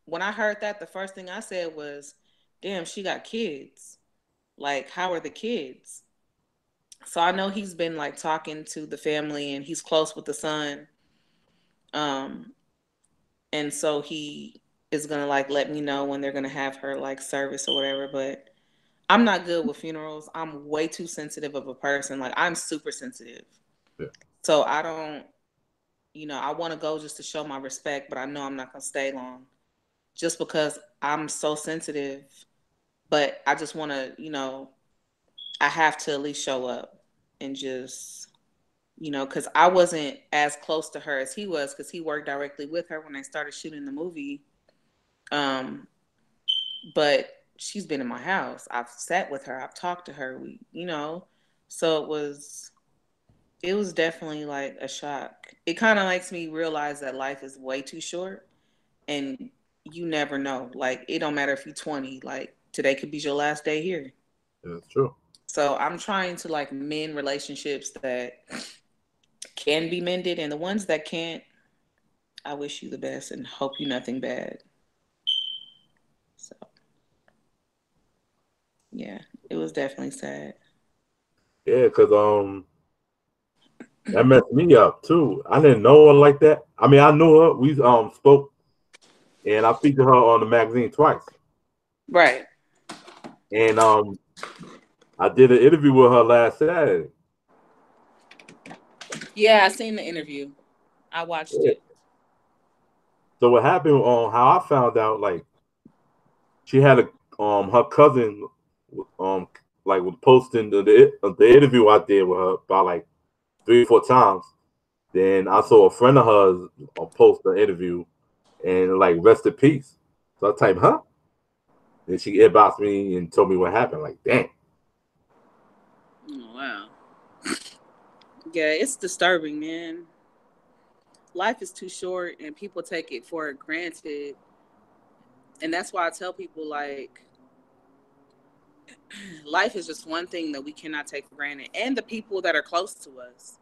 when I heard that, the first thing I said was, damn, she got kids. Like, how are the kids? So I know he's been like talking to the family and he's close with the son. Um, and so he is gonna like let me know when they're gonna have her like service or whatever. But I'm not good with funerals. I'm way too sensitive of a person. Like I'm super sensitive. Yeah. So I don't, I want to go just to show my respect, but I know I'm not gonna stay long, just because I'm so sensitive. But I just want to, I have to at least show up and just, because I wasn't as close to her as he was because he worked directly with her when they started shooting the movie. Um, but she's been in my house. I've sat with her. I've talked to her. So it was definitely like a shock. It kind of makes me realize that life is way too short and you never know. Like it don't matter if you're 20, like today could be your last day here. Yeah, that's true. So I'm trying to like mend relationships that can be mended, and the ones that can't, I wish you the best and hope you nothing bad. So yeah, it was definitely sad. Yeah, because that messed me up too. I didn't know her like that. I mean, I knew her. We spoke, and I featured her on the magazine twice. Right. And I did an interview with her last Saturday. Yeah, I seen the interview. I watched Yeah. it. So what happened? How I found out, like she had a her cousin um like was posting the interview I did with her about like 3 or 4 times. Then I saw a friend of hers post the interview and like rest in peace. So I typed, huh? Then she inboxed me and told me what happened. Like, damn. Oh, wow. Yeah, it's disturbing, man. Life is too short and people take it for granted. And that's why I tell people like life is just one thing that we cannot take for granted. And the people that are close to us.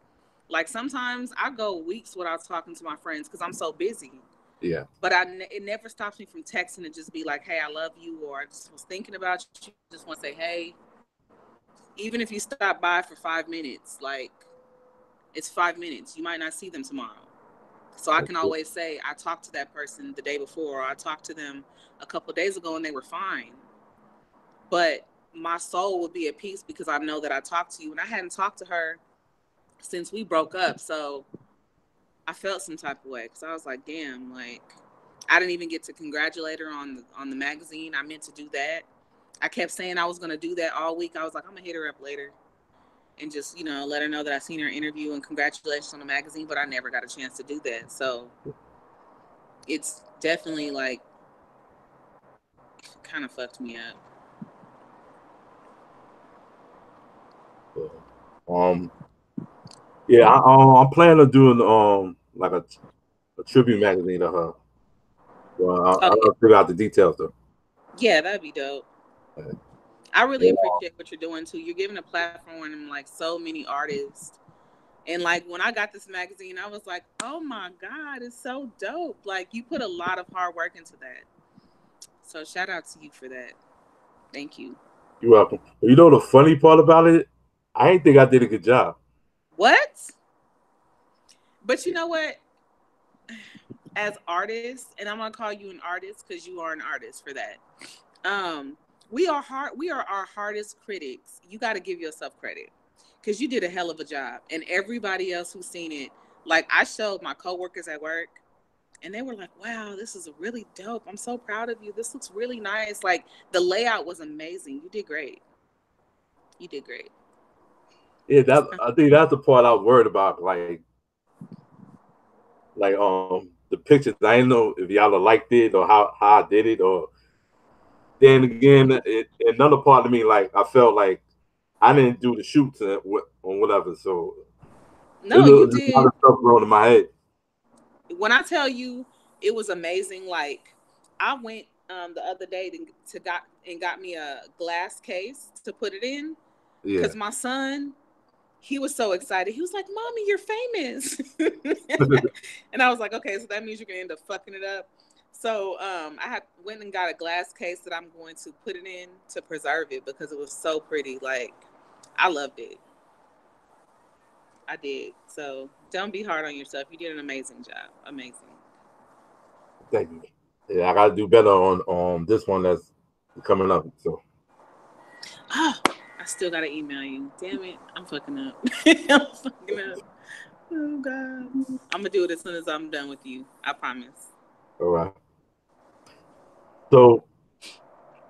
Like sometimes I go weeks without talking to my friends because I'm so busy. Yeah. But it never stops me from texting and just be like, hey, I love you, or I just was thinking about you. Just want to say, hey, even if you stop by for 5 minutes, like it's 5 minutes. You might not see them tomorrow. So I That's can good. always say, I talked to that person the day before, or I talked to them a couple of days ago and they were fine. But my soul would be at peace because I know that I talked to you. And I hadn't talked to her since we broke up. So I felt some type of way because I was like, damn, like I didn't even get to congratulate her on the magazine. I meant to do that. I kept saying I was gonna do that all week. I was like, I'm gonna hit her up later and just, let her know that I seen her interview and congratulations on the magazine, but I never got a chance to do that. So it's definitely like kind of fucked me up. Um, yeah, I'm planning on doing like a tribute magazine to her. Well, I Oh gotta figure out the details though. yeah, that'd be dope. I really Yeah, appreciate what you're doing too. You're giving a platform to like so many artists. And like when I got this magazine, I was like, oh my God, it's so dope. Like you put a lot of hard work into that. So shout out to you for that. Thank you. you're welcome. You know the funny part about it? I ain't think I did a good job. What? But you know what? As artists, and I'm gonna call you an artist because you are an artist for that. Um, we are hard. We are our hardest critics. You got to give yourself credit because you did a hell of a job, and everybody else who's seen it, like I showed my coworkers at work, and they were like, "Wow, this is really dope. I'm so proud of you. This looks really nice. Like the layout was amazing. You did great. You did great." Yeah, I think that's the part I was worried about. Like the pictures. I didn't know if y'all liked it or how I did it. Or then again, another part of me, like I felt like I didn't do the shoots or whatever. So it No, you was just a lot did. of stuff going in my head. When I tell you it was amazing, like I went the other day got me a glass case to put it in Yeah. because my son, he was so excited. He was like, "Mommy, you're famous," and I was like, "Okay, so that means you're gonna end up fucking it up." So I went and got a glass case that I'm going to put it in to preserve it because it was so pretty. Like I loved it. I did. So don't be hard on yourself. You did an amazing job. Amazing. Thank you. Yeah, I got to do better on this one that's coming up. So Oh, I still gotta email you. Damn it, I'm fucking up. I'm fucking up. Oh God, I'm gonna do it as soon as I'm done with you. I promise. all right. So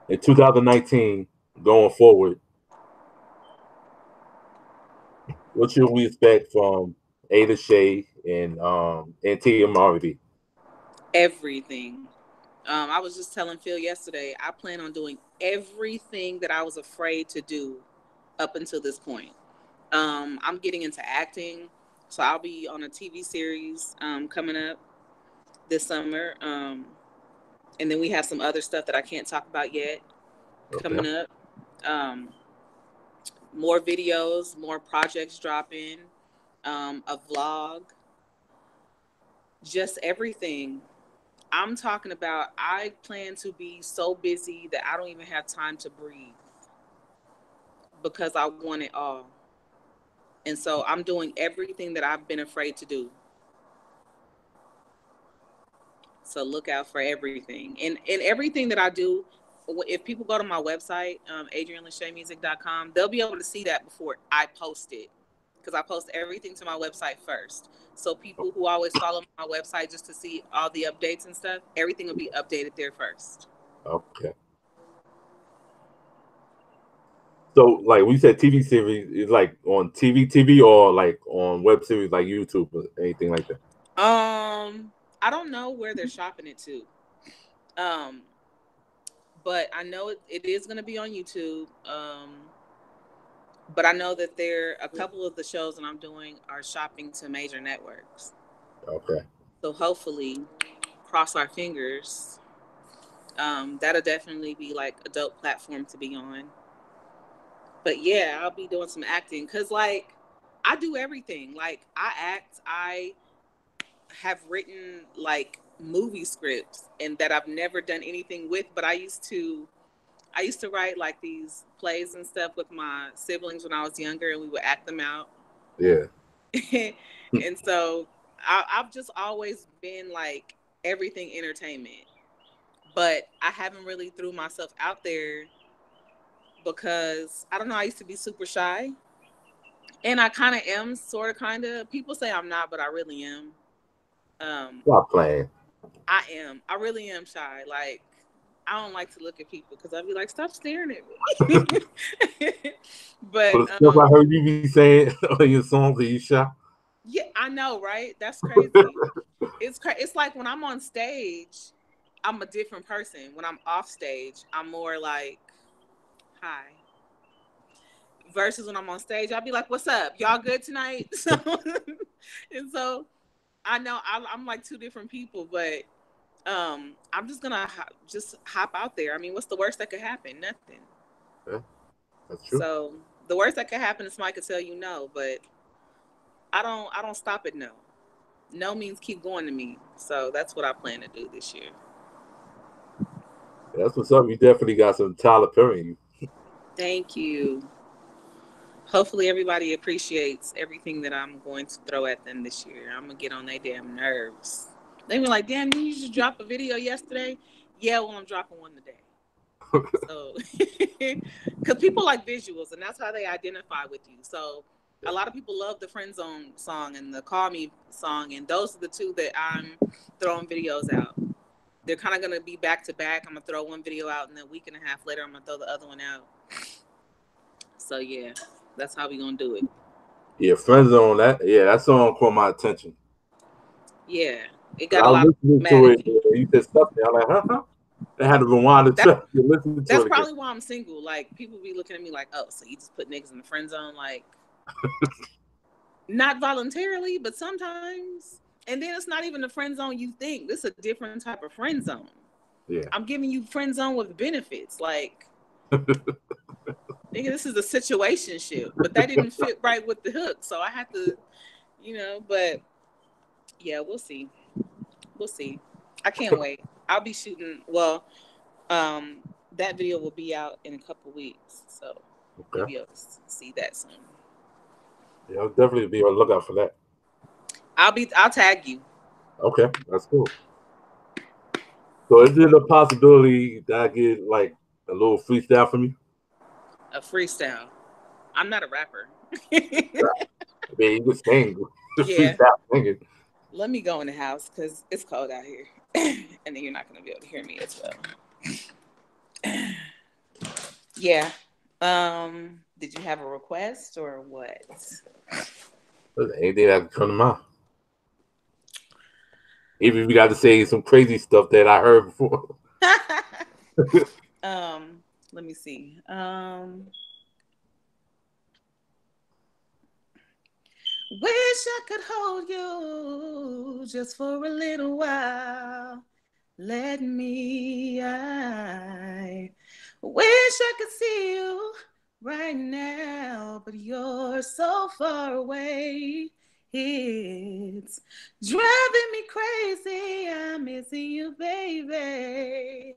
in 2019, going forward, what should we expect from Ada Shea and Tia Marvey? Everything. I was just telling Phil yesterday. I plan on doing everything that I was afraid to do up until this point. I'm getting into acting, so I'll be on a TV series coming up this summer. And then we have some other stuff that I can't talk about yet Okay. coming up. Um, More videos, more projects dropping, a vlog, just everything. I'm talking about, I plan to be so busy that I don't even have time to breathe because I want it all. And so I'm doing everything that I've been afraid to do. So look out for everything. And everything that I do, if people go to my website, adrianlashemusic.com, they'll be able to see that before I post it. Because I post everything to my website first. So people who always follow my website just to see all the updates and stuff, everything will be updated there first. Okay. So like we said, TV series is like on TV or like on web series like YouTube or anything like that. I don't know where they're shopping it to. Um, but I know it is going to be on YouTube. But I know that a couple of the shows that I'm doing are shopping to major networks. Okay. So hopefully, cross our fingers. That'll definitely be like a dope platform to be on. But yeah, I'll be doing some acting because like I do everything. Like I act, I have written like movie scripts and that I've never done anything with, but I used to write like these plays and stuff with my siblings when I was younger and we would act them out. Yeah. And so I've just always been like everything entertainment, but I haven't really threw myself out there because I don't know. I used to be super shy, and I kind of am, sort of, kind of. People say I'm not, but I really am. Um, Stop playing. I am. I really am shy. Like, I don't like to look at people because I'd be like, stop staring at me. But For the stuff I heard you be saying on your songs, are you shy? yeah, I know, right? That's crazy. It's like when I'm on stage, I'm a different person. When I'm off stage, I'm more like, hi. Versus when I'm on stage, I'll be like, what's up? Y'all good tonight? So, and so I know I'm like two different people, but I'm just gonna just hop out there. I mean, what's the worst that could happen? Nothing. Yeah, that's true. So the worst that could happen is somebody could tell you no, but I don't stop at no. No means keep going to me. So that's what I plan to do this year. Yeah, that's what's up. You definitely got some Tyler Perry in you. Thank you. Hopefully everybody appreciates everything that I'm going to throw at them this year. I'm gonna get on their damn nerves. They were like, "Damn, you just dropped a video yesterday." Yeah, well, I'm dropping one today. So, because people like visuals, and that's how they identify with you. So, a lot of people love the Friend Zone song and the Call Me song, and those are the two that I'm throwing videos out. They're kind of gonna be back to back. I'm gonna throw one video out, and then a week and a half later, I'm gonna throw the other one out. So yeah, that's how we gonna do it. Yeah, Friend Zone. That song caught my attention. Yeah, it 'Cause got I a was lot of listening to it. dramatic. You said something. I'm like, huh? I had to rewind the That track and listen to that's it again. probably why I'm single. Like people be looking at me like, oh, so you just put niggas in the friend zone, like not voluntarily, but sometimes. And then it's not even the friend zone you think. This is a different type of friend zone. Yeah. I'm giving you friend zone with benefits. Like, nigga, this is a situationship, but that didn't fit right with the hook, so I had to, But yeah, we'll see. We'll see. I can't wait. I'll be shooting. Well, um, that video will be out in a couple weeks, so you'll Okay. be able to see that soon. Yeah, I'll definitely be on the lookout for that. I'll tag you. Okay, that's cool. So is there a possibility that I get like a little freestyle from you? A freestyle. I'm not a rapper. I mean, you can sing, just Yeah. freestyle singing. Let me go in the house because it's cold out here, and then you're not gonna be able to hear me as well. Yeah. Did you have a request or what? Anything that can come to mind. Even if you got to say some crazy stuff that I heard before. Let me see. Wish I could hold you just for a little while. Let me. I wish I could see you right now, but you're so far away. It's driving me crazy. I'm missing you, baby.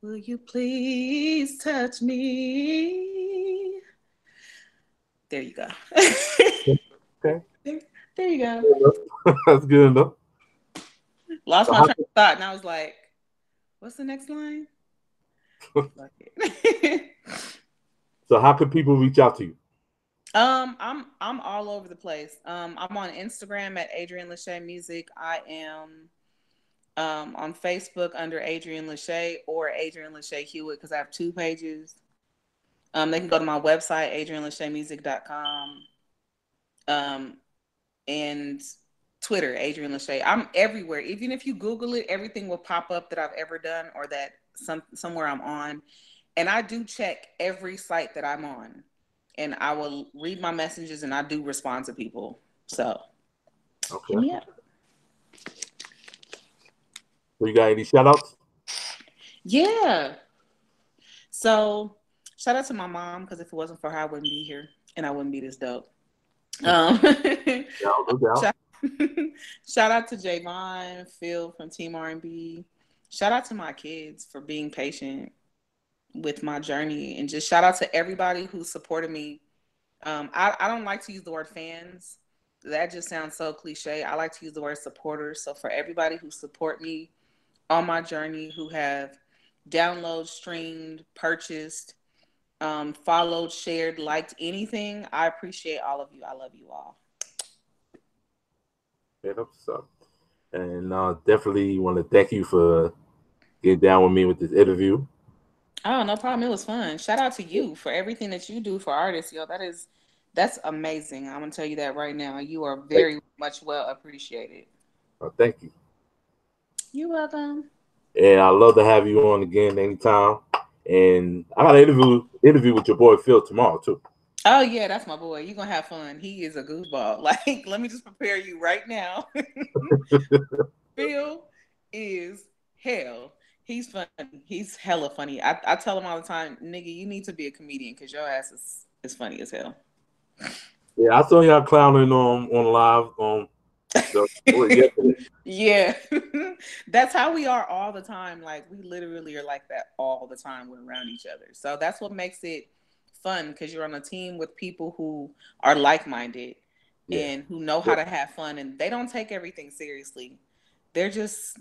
Will you please touch me? There you go. Okay. There you go. That's good enough. Lost So my how, train of thought, and I was like, "What's the next line?" Fuck it. so how can people reach out to you? I'm all over the place. I'm on Instagram at Adrian Lashe Music. I am on Facebook under Adrian Lashe or Adrian Lashe Hewitt because I have two pages. They can go to my website, adrianlashemusic.com. And Twitter, Adrian Lashe. I'm everywhere. Even if you Google it, everything will pop up that I've ever done or that somewhere I'm on. And I do check every site that I'm on. And I will read my messages and I do respond to people. So Okay. hit me up. So you got any shout outs? Yeah. So shout out to my mom because if it wasn't for her, I wouldn't be here and I wouldn't be this dope. Yeah, no doubt. shout, shout out to Javon, Phil from Team R&B. Shout out to my kids for being patient with my journey, and just shout out to everybody who supported me. I don't like to use the word fans. That just sounds so cliche. I like to use the word supporters. So for everybody who support me on my journey, who have downloaded, streamed, purchased, followed, shared, liked anything, I appreciate all of you. I love you all. Yeah, that's up. And definitely want to thank you for getting down with me with this interview. Oh, no problem. It was fun. Shout out to you for everything that you do for artists, yo. That's amazing. I'm gonna tell you that right now. You are Thank very much well appreciated. thank you. You're welcome. And I'd love to have you on again anytime. And I got an interview with your boy Phil tomorrow too. Oh yeah, that's my boy. You're gonna have fun. He is a goofball. Like, let me just prepare you right now. Phil is hell. He's funny. He's hella funny. I tell him all the time, nigga, you need to be a comedian because your ass is funny as hell. Yeah, I saw y'all clowning on live yesterday. Yeah. That's how we are all the time. Like, we literally are like that all the time. We're around each other. So that's what makes it fun because you're on a team with people who are like minded Yeah. and who know how to have fun and they don't take everything seriously. They're just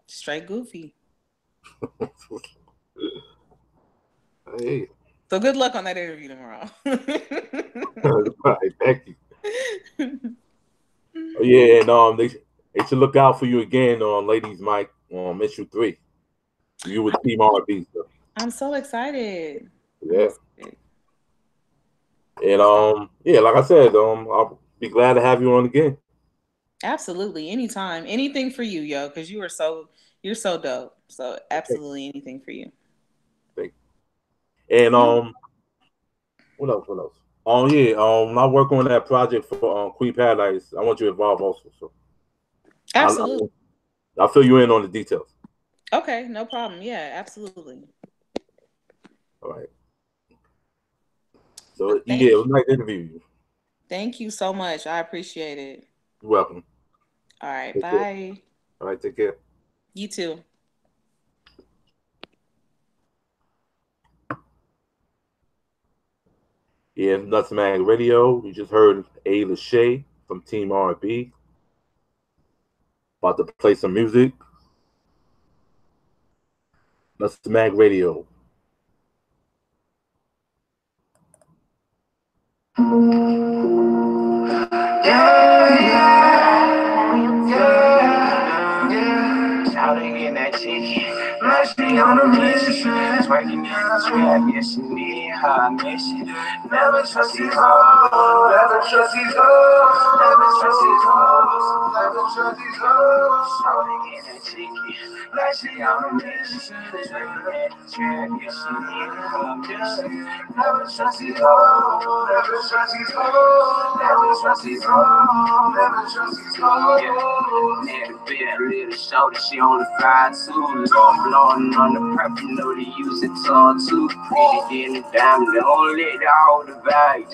straight goofy. Hey. So good luck on that interview tomorrow. Right, thank you. Oh, yeah, and they should look out for you again on Ladies Mike on issue 3. You with Team R&B. So, I'm so excited. I'm yeah. excited. And yeah, like I said, I'll be glad to have you on again. Absolutely. Anytime. Anything for you, yo, because you're so dope. So Okay. absolutely anything for you. Thank you. And what else? What else? Oh yeah, I work on that project for Queen Paradise. I want you involved also. So Absolutely. I'll fill you in on the details. Okay, no problem. Yeah, absolutely. All right. But So yeah, it was nice to interview you. thank you so much. I appreciate it. You're welcome. All right, Take care. bye. All right, take care. You too. Yeah, Nuts Mag Radio. You just heard A. Lashe from Team R&B. About to play some music. Nuts Mag Radio. Shouting in that chicken, Lashe on a mission. Twerking in the trap, yes, she need her mission. Never trust these hoes, never trust these hoes, never trust these hoes, never trust these hoes. Shouting in that chicken, Lashe on a mission. Twerking in the trap, yes, she need her mission. Never trust these hoes, never trust these hoes, never trust these hoes, never trust these hoes. Never been a little shorty, she on the fire too. Long blowing on the prep, you know they use it tongue too. Pretty in the diamond, they don't let the hold the value.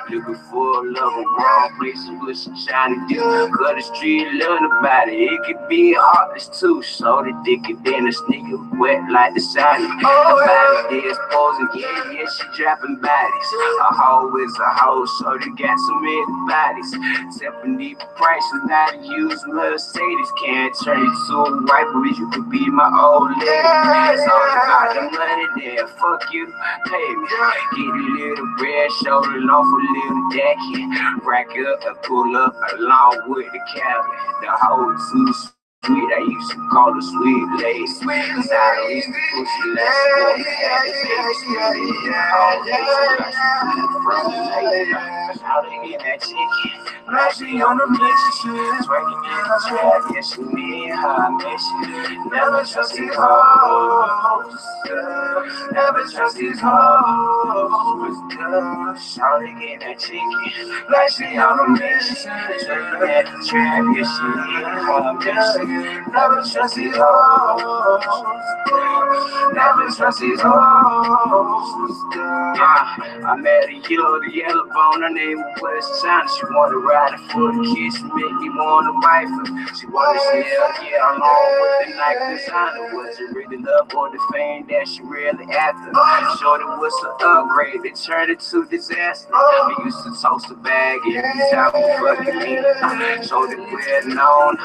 Looking for a love, wrong places with some shiny deal. Cut the street, learn about it. It could be heartless too. So the dick it then a sneaker wet like the shiny. The body is posing, yeah, she dropping bodies. A hoe is a hoe, so they got so many bodies. Stepping deep prices, not to use Mercedes. Can't turn you to a white boy, you could be my old lady. It's all about the money there, fuck you, pay me. Get a little bread, shoulder long for a little jacket. Rack up and pull up along with the cabin. The whole too sweet, I used to call her sweet lady. Cause I don't used to push the last one. Had the baby sweet all day, so I should put it from the lady. How they get that chicken? Lashe on the mission, twerking in the trap, yes, she need her mission. Never trust these hoes, never trust these hoes. How they get that chicken? Lashe on the mission, twerking in the trap, yes, she need her mission. Never trust these hoes, never trust these hoes. I met a yellow bone, her name was China. She wanna ride it for the kids, she make me wanna wife her. She wanna say, yeah, I'm on with the night designer. Was it really love or the fame that she really after? Shorty was an upgrade, they turned it to disaster. We used to toast the bag every time we fucking meet. Shorty well known,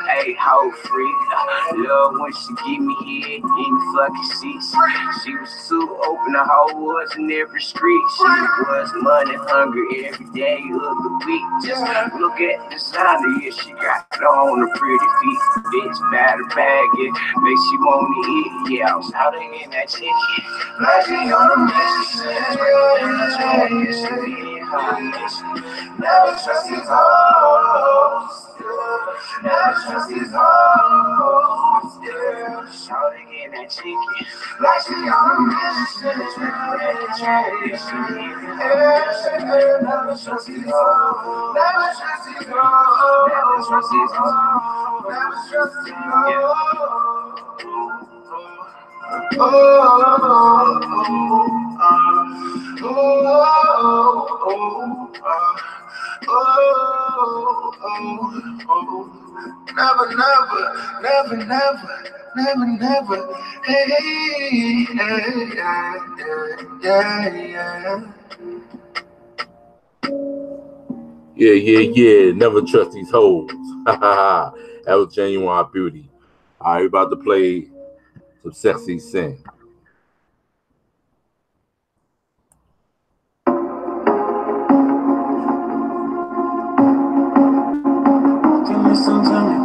hey, hoe free. Love when she give me head in the fucking seats. She was too open, the hoe was in every street. She was money hungry every day of the week. Just Look at the designer, yeah, she got it on her pretty feet. Bitch, batter bag, yeah, makes you wanna eat. Yeah, I was out in that chicken. Flashing on the messages, never trust these hoes. Never trust these hoes. Shouting in that chicken. Flashing on the messages, never trust these hoes. Never trust these hoes. Never trust these hoes. Never trust these Never, never, never, never, never. Hey, Yeah. Never trust these hoes. That was Genuine Beauty. All right, we about to play some Sexy Sin.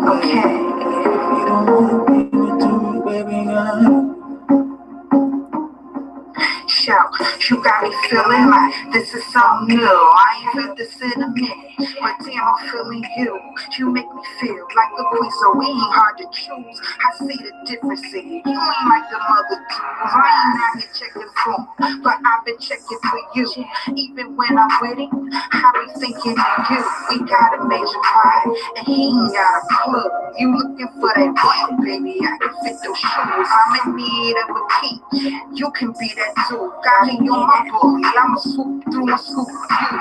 Okay. You don't wanna be with me, baby, Shout, you got me feeling like this is something new. I ain't felt this in a minute, but damn, I'm feeling you. You make me feel like a queen, so we ain't hard to choose. I see the difference in you. You ain't like the mother dudes. I ain't out here checking for me, but I've been checking for you. Even when I'm with it, I be thinking of you. We got a major pride, and he ain't got a clue. You looking for that boy, baby? I can fit those shoes. I'm in need of a key. You can be that too. Got me on my bully. I'ma swoop through and scoop you.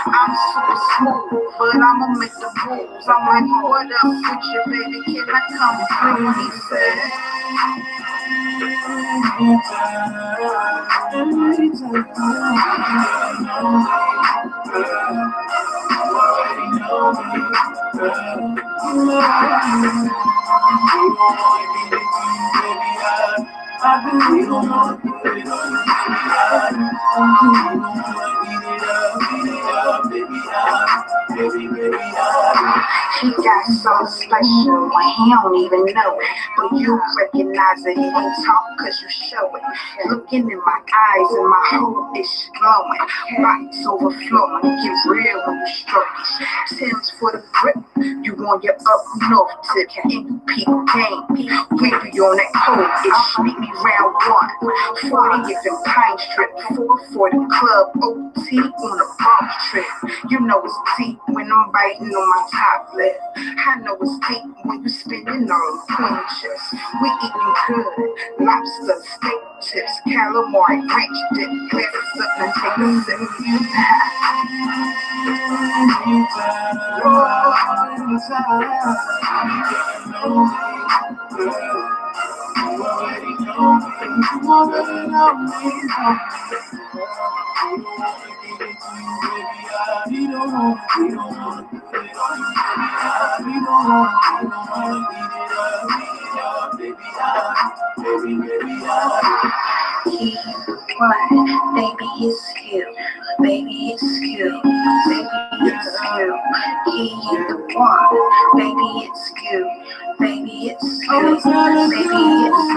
I'm super smooth, but I'ma make the moves. I'm like, what up with you, baby? Can I come through? He said. He got something special when he don't even know it. But you recognize it, it ain't talk cause you show it. Looking in my eyes and my whole is glowing. Bodies overflowing, get real when you stroke it. Tim's for the grip, you on your up north tip. And you peak game, baby on that cold ish. Meet me round 1, 40th and Pine Strip, 4 for the club, OT on a bump trip. You know it's deep when I'm biting on my top lip. I know it's deep when you spinning all the queen chips. We eating good, lobster, steak chips, calamari, ranch dip, glasses up and take a sip. Baby, it's you. Baby, it's you. Baby, it's you. He ain't the one. Baby, it's you. Baby, it's you. Baby, it's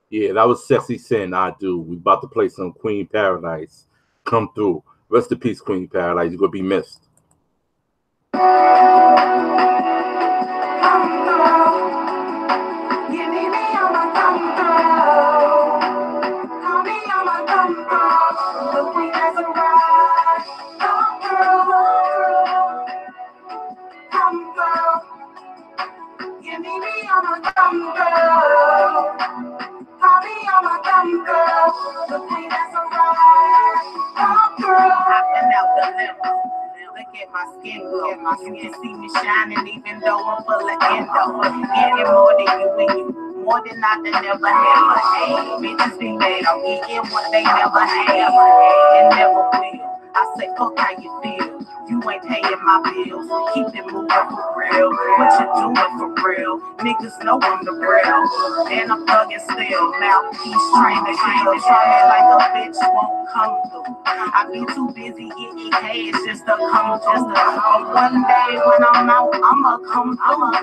Yeah, that was Sexy Sin, I Do. We about to play some Queen Paradise. Come through. Rest in peace, Queen Paradise. You're going to be missed. at my skin glow. You can see me shining even though I'm full of endo. Getting more than you and you. More than I could never have. Bitches be mad, I'm getting what they never have and never will. I say, fuck how you feel. You ain't paying my bills. Keep it moving for real. What you doing for real? Niggas know I'm the real. And I'm thugging still. Mouthpiece trained to kill. Try me like a bitch won't come through. I be too busy getting cash just to come through. But one day when I'm out, I'ma come through.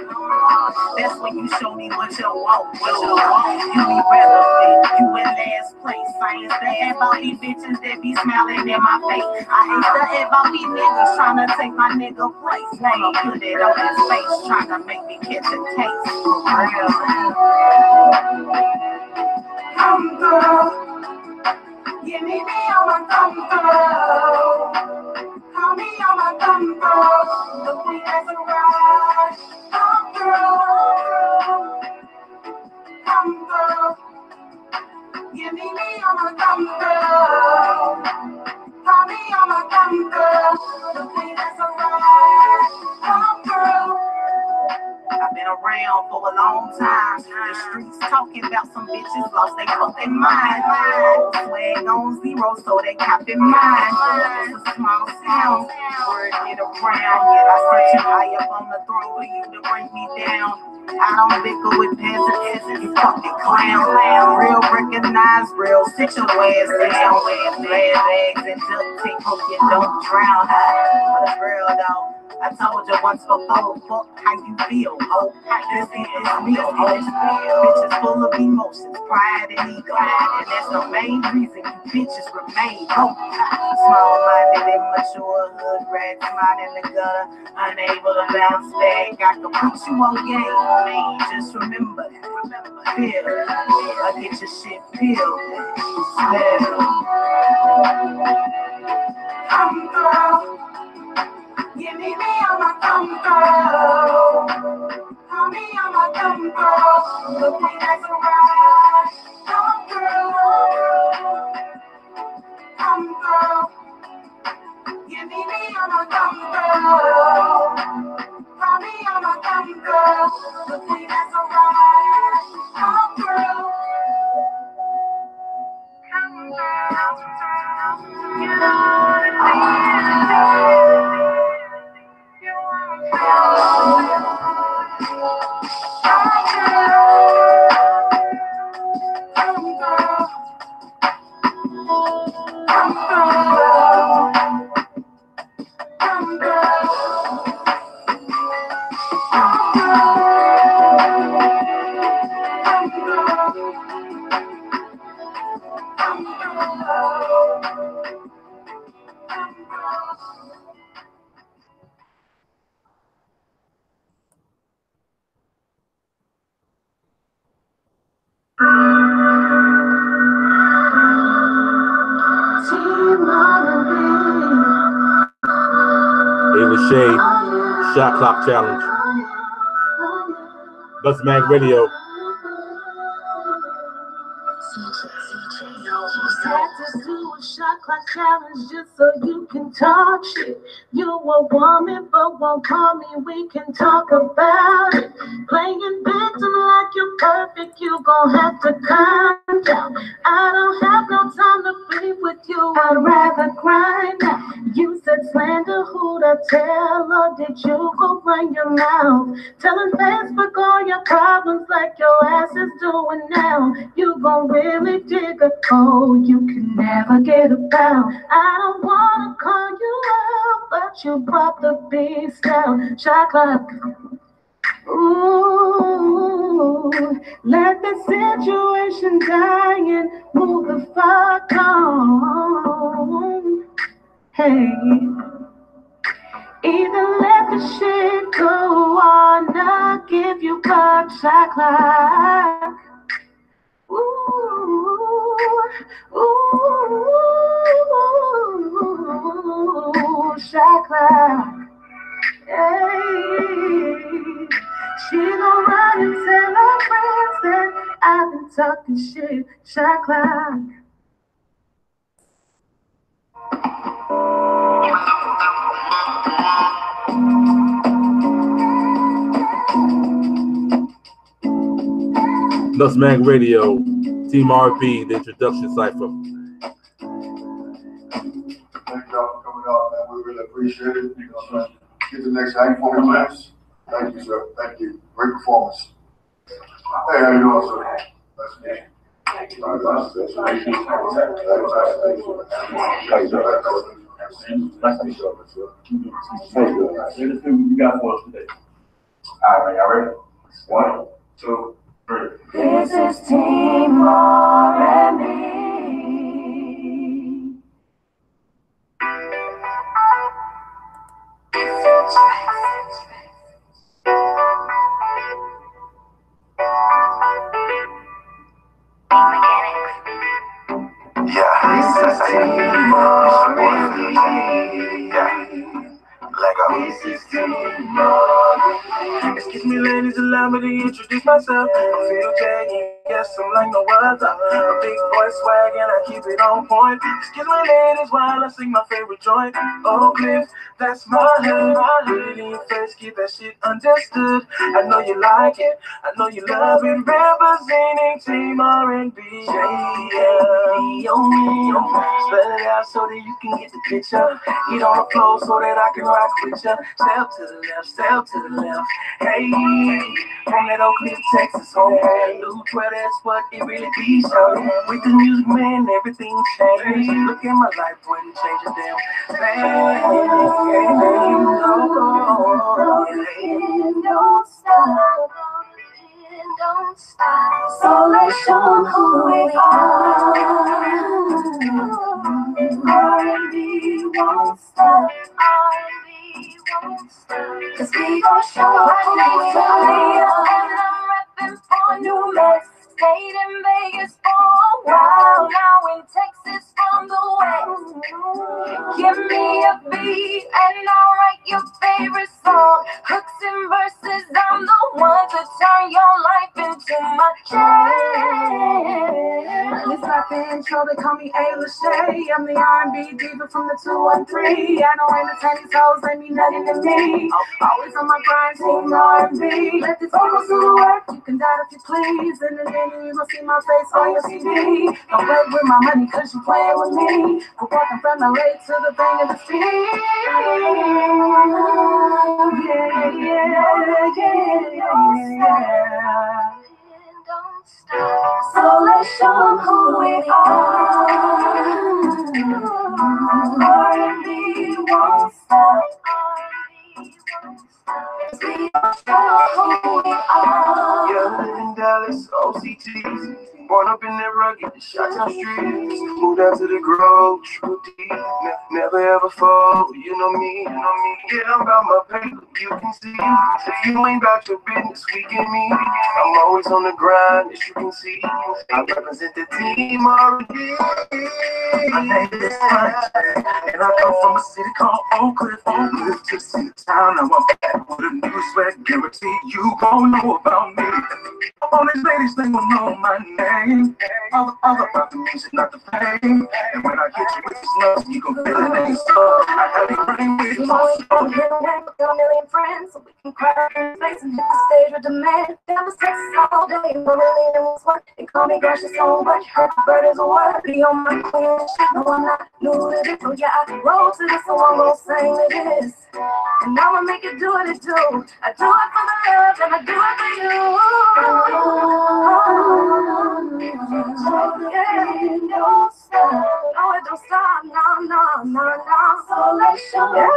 That's when you show me what you want. You be relevant. You in last place. I ain't saying about these bitches that be smiling in my face. I ain't studying about these niggas trying to take my nigga place. Wanna put it on his face, trying to make me catch a taste. For real. Come through. You need me, I'ma come through. Call me, I'ma come through. The way that's a ride. Come through. Come through. You need me, I'ma come through. Call me, I'ma come through. The way that's a ride. Come through. I've been around for a long time. The streets talking about some bitches lost they fucking mind. Swag on zero, so they copping mine. It's a small town, word get around. Yet I sit you high up on the throne for you to bring me down. I don't bicker with peasants, you fucking clown. Real recognize real, sit your ass down. Glad bags and duct tape, hope you don't drown. But it's real though. I told you once before, fuck how you feel, oh. This is me, oh. Bitches full of emotions, pride and ego. And that's the main reason you bitches remain, oh. Small-minded, immature, hood rats, mind in the gutter, unable to bounce back. I can put you on game, just remember that. Feel, I get your shit peeled. Come through. You need me, I'ma come through. Call me, I'ma come through. The way that's a ride. Come through. Come through. You need me, I'ma come through. Call me, I'ma come through. The way that's a ride. Come through. Come through. You Lashe, Shot Clock Challenge. Bust Mag Radio. Had to do a shot clock challenge just so you can talk shit. You a woman, but won't call me. We can talk about it. Playing victim like you're perfect, you gon' have to calm down. I don't have no time to play with you. I'd rather grind out. You said slander, who'd I tell? Or did you go run your mouth? Telling Facebook all your problems like your ass is doing now. You gon' really dig a hole you can never get about. I don't wanna call you out, but you brought the beast down. Shot clock. Ooh, let the situation die and move the fuck on. Hey, either let the shit go on, I'll give you back shot clock. Ooh, ooh, shot clock. Hey, she gon' run and tell her friends that I've been talking shit. Shot clock. Plus Mag Radio, Team RB, the introduction cipher. Thank y'all for coming out, man. We really appreciate it. You know, get the next act for me, please. Thank you, sir. Thank you. Great performance. Hey, how you doing, sir? Nice to meet you. Thank you. Nice to meet you. Anything you got for us today? All right, y'all ready? 1, 2, 3. This is Team R&B. Yeah, this is Team R&B. Yeah, Lego. This is Team R&B. Excuse me, ladies, allow me to introduce myself. I'm Phil J. Yes, I'm like no other. A big boy swag and I keep it on point. Excuse me, ladies, while I sing my favorite joint. Oh, Cliff, that's my hood. My hood in your face, keep that shit understood. I know you like it, I know you love it. Representing Team R&B. Spell it out so that you can get the picture. Get on the floor so that I can rock with ya. Step to the left, step to the left. Hey, from that Oak Cliff, Texas home. New 12, that's what it really be, so with the music, man, everything changed. Look at my life, wouldn't change a damn thing. Don't stop, don't stop. So let's show them who we are. R&B won't stop. R&B won't stop. 'Cause we gon' show them who we are. And I'm reppin' for New Mex. Stayed in Vegas for a while. Now in Texas from the west. Give me a beat and I'll write your favorite song. Hooks and verses, I'm the one to turn your life into my jam. It's like the intro, they call me Lashe. I'm the R&B diva from the 213. I don't entertain these hoes, they mean nothing to me. Always on my grind, Team R&B. Let this vocals do the work, you can doubt if you please. And then you gon' see my face on your CD. Don't play with my money, 'cause you playing with me. We're walking from LA to the bang of the street. Yeah. Don't stop. So let's show them who we are. R&B won't stop. R&B won't stop. We gon' show them who we are. Yeah, live in Dallas, OCTs. Born up in that rugged, Chi-Town streets. Moved out to the Grove, true deep. Never ever fall, you know me, you know me. Yeah, I'm about my paper, you can see. So you ain't about your business, we can meet. I'm always on the grind, as you can see. I represent the Team R&B. My name is Lashe, and I come from a city called Oak Cliff. Oak Cliff, just in town. Now I'm back with a new swag, guarantee you gon' know about me. All these ladies, they gon' know my name. All about the music, not the fame. And when I hit you with this love, you gon' feel it ain't so. I have it running with You you. know we gon' hit them with a million friends, so we can crack in face and hit the stage with the man. That was Texas all day, but really it was one. They call me gracious so much, heard the bird is a word. Be on my queen shit, no I'm not new to this. So yeah, I roll to this, so I'm gon' sing to this. And I'ma make it do what it do. I do it for the love, and I do it for you. Yeah, don't stop. No, it don't stop. No. So let's show them.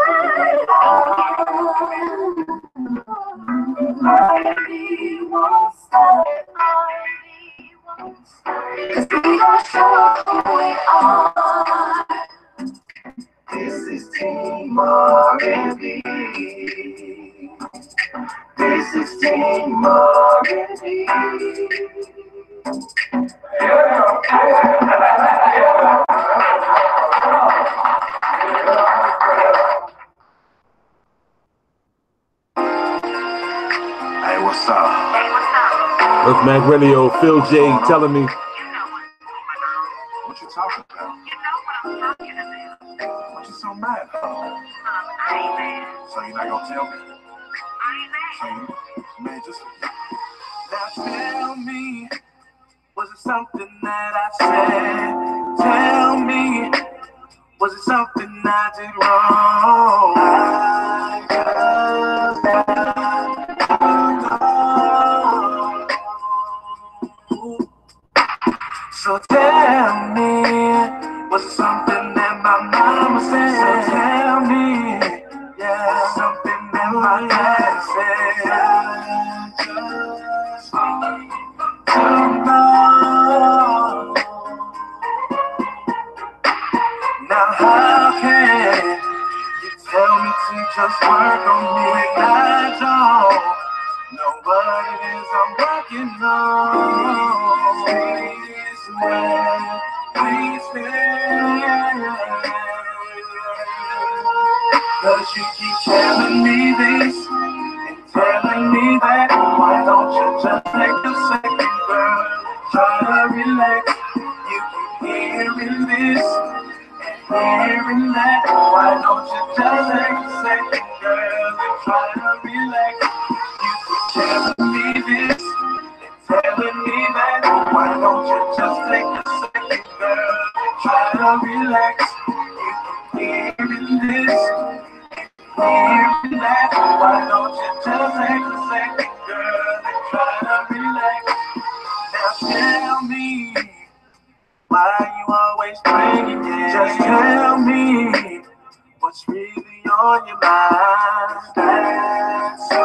R&B won't stop. R&B won't stop. 'Cause we gon' show who we are. This is Team R&B. This is Team R&B. Hey, what's up? Plus Mag Radio, Phil J telling me. What you talking about? What you so mad about? So you're not gonna tell me? So man, just now tell me something that I said? Tell me, was it something I did wrong? So tell me, was it something that my mama said? So tell me, yeah, something that my dad said. To know. Now how can you tell me to just work on me when I don't know what it is I'm working on? Please stand. Cause you keep telling me this and telling me that. Why don't you just take a second, girl? Try to relax. You keep hearing this and hearing that. Why don't you just take a second, girl, and try to relax? You keep telling me this and telling me that. Why don't you just take a second, girl, and try to relax? You keep hearing this and hearing that. Why don't you just take a second, girl, and try to relax? Now tell me, why you always bringing it? Just tell me what's really on your mind. That's so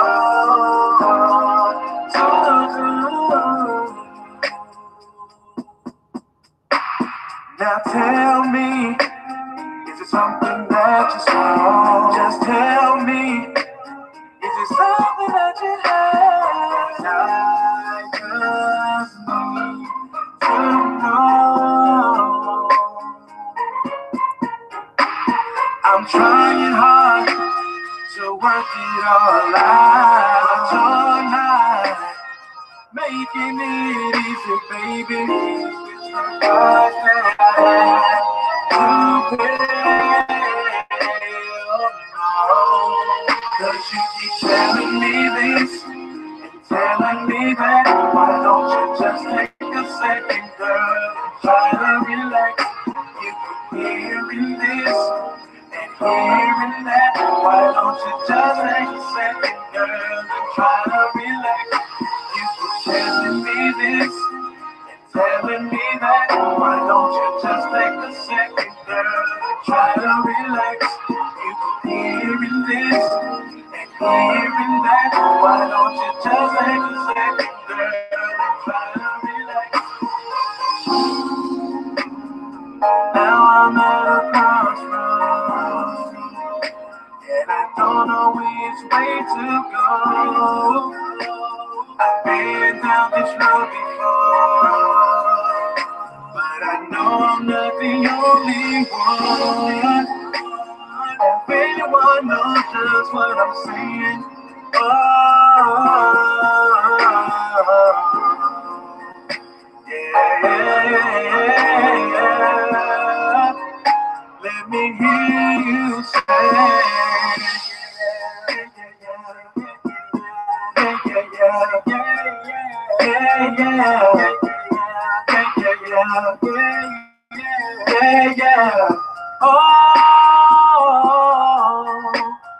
now tell me, is it something that you saw? Just tell me, is it something that you have? I just need to know. I'm trying hard to work it all out tonight, making it easy, baby. It's the price that I have to pay. Cause you keep telling me this and telling me that. Why don't you just take a second, girl, and try to relax? You keep hearing this and hearing that. Why don't you just take a second, girl, and try to relax? You keep telling me this and telling me that. Why don't you just take a second, girl, and try to relax? You keep hearing this and hearing that. Why don't you just take a second, girl, and try to relax? Now I'm at a crossroads, and I don't know which way to go. I've been down this road before, but I know I'm not the only one. If anyone knows just what I'm saying, oh, yeah, let me hear you say,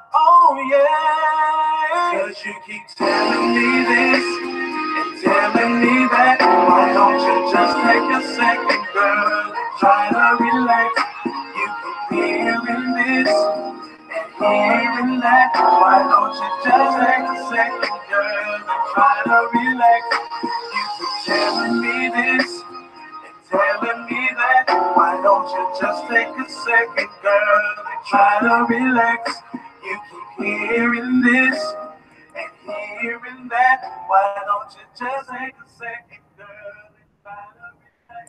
oh yeah. Cause you keep telling me this and telling me that. Why don't you just take a second, girl, and try to relax? You keep hearing this and hearing that. Why don't you just take a second, girl, and try to relax? You keep telling me this and telling me that. Why don't you just take a second, girl, and try to relax? You keep hearing this and hearing that. Why don't you just take a second, girl, and try to relax?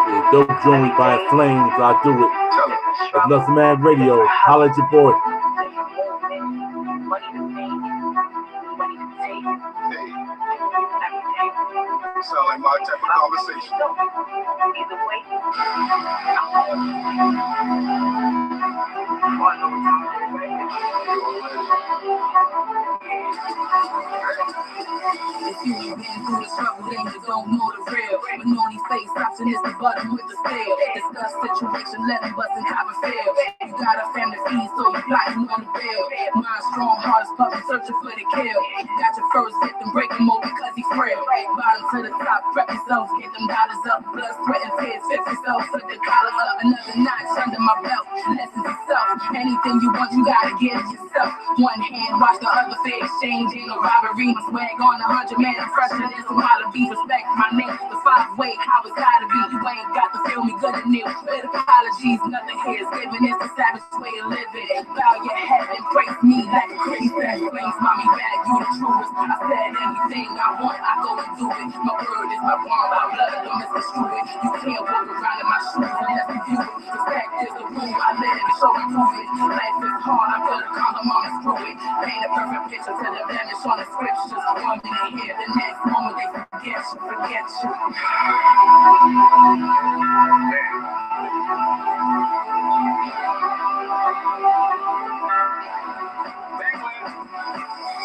Yeah, dope joint by Flames, I do it. It's Nothing Man Radio. Holla at your boy. Sound like my type of conversation. If you ain't been through the struggle, then you don't know the real. But know these face option is the button with the steel. Discuss situation, let them bust and cop and fail. You got a family feed, so you plotting on the bill. Mind strong, heart is puppy, searching for the kill. Got your first victim, break him over because he's frail. Bottom to the top, prep yourself, get them dollars up. Blood, sweat, and tears, fix yourself, put the collar up. Another notch under my belt, lessons of self. Anything you want, you gotta give yourself. One hand, watch the other say exchange, ain't no robbery. My swag on 100, man, I'm fresher than some wallaby. Respect my name, the 5-way, how it's gotta be. You ain't got to feel me good and new. With apologies, nothing here is given. It's the savage way of living. Bow your head and praise me like a crazy that flings mommy back. You the truest. I said anything I want, I go and do it. My word is my bond, my blood don't misconstrue it. You can't walk around in my shoes unless you view it. Respect is the rule I live and show and prove it. Life is hard, I put a condom on and screw it. Paint a perfect picture to the blemish on the scriptures. 1 minute here, the next moment they forget you, forget you.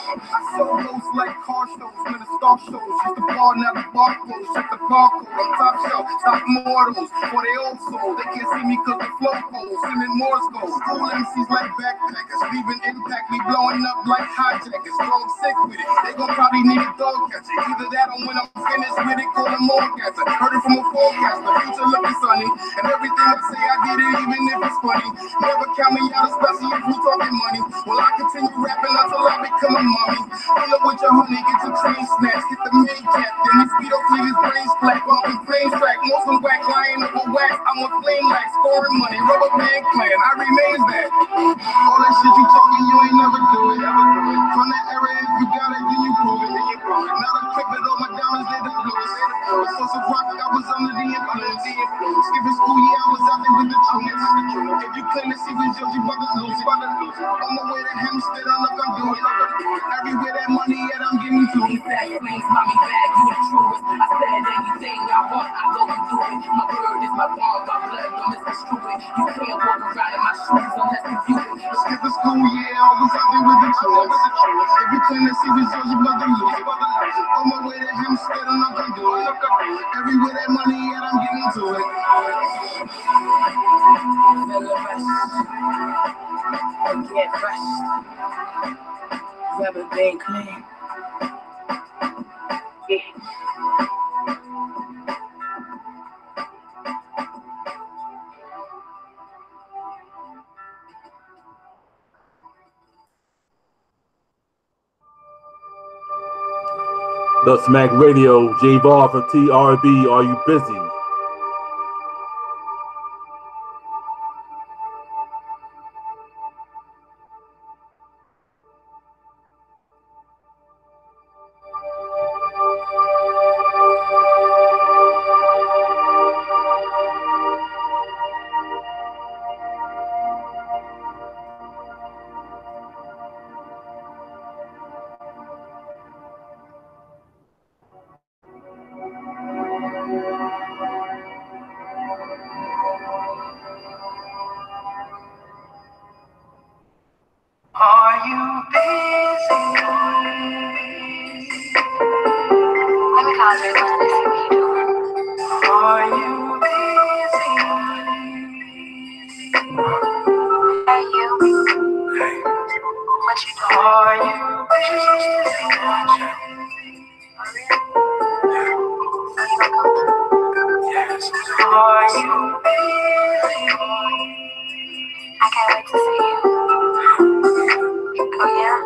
I sold those like car shows, when the star shows. Just the bar, now the bar closed. Shut the barcode, I'm top shelf, top mortals. For they old soul, they can't see me cause the flow cold. Sending Morse code. School MCs like backpackers, leaving impact, me blowing up like hijackers. Dog sick with it, they gon' probably need a dog catcher. Either that or when I'm finished with it, call them orgasm. Heard it from a forecaster, future looking sunny. And everything I say, I get it even if it's funny. Never count me out, especially if we talking money. Well, I continue rapping until I become a mommy. Pull up with your honey, get your train snatched, get the main cap, then these speedo niggas brains flat, bumping flames track, most of whack, lying up a wax, I'm a flame like scoring money, rubber band clan, I remain that. All that shit you talking, you ain't never do it, ever do it. From that era, if you got it, then you prove it, then you prove it. Now I clip it, all my diamonds, they the blues. So some rock, I was under the influence. Skipping school, yeah, I was out there with the truth. If you claim to see with Joe, you about to lose, on my way to Hempstead, I look, I'm doing it. Everywhere that money at, I'm getting to it. That flings mommy back, you the truest. I said anything I want, I go and do it. My word is my bond, my blood don't misconstrue it. You can't walk around in my shoes unless you view it. Skipping school, yeah, I was out there with the truth. If you claim to see with Joe, you about to lose. On my way to Hempstead, I'm not gonna do it. Everywhere that money at, I'm getting to it. Get rest. Everything clean. Yeah. The Smack Radio, J-Bar from TRB, are you busy? Are you busy? Let me call everyone and see what you're doing. Are you busy? Hey you. Hey. What you doing? Are you busy? Yes. Are you busy? I can't wait to see you. Oh yeah?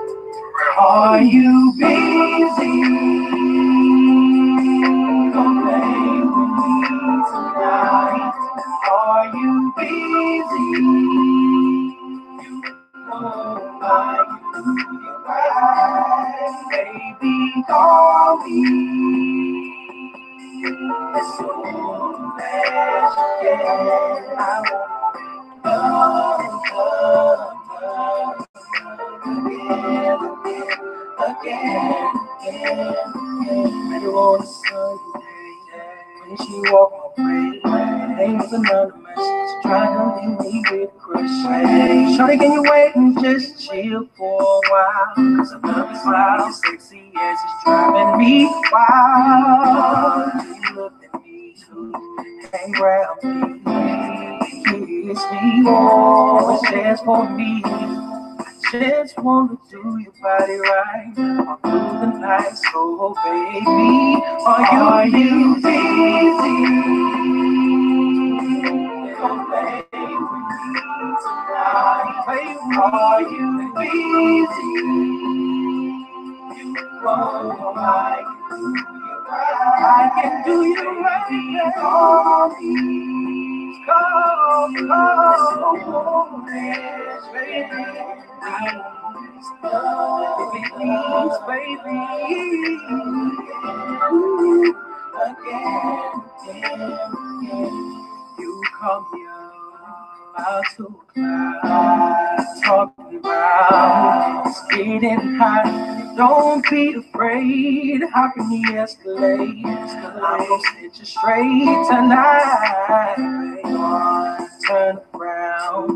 Are you busy? Come play with me tonight. Are you busy? You know I can do you right. Baby, call me. As soon as you can. I want again. Later on a Sunday, when she walked my way, there was another message trying to leave me with a crush. Hey, shawty, can you wait and just chill for a while, 'cause I love his smile, sexy as it's driving me wild. He looked at me too, hang around me, kiss me, oh, chance for me. Just wanna do your body right all through the night, so baby, are you busy? Don't play with me tonight. Are you busy? You know I can do you right. Call me, call, baby. Please, baby, again, you come here out to cry, talking about it's getting hot. Don't be afraid, how can we escalate? I'm gonna set you straight tonight. Turn around,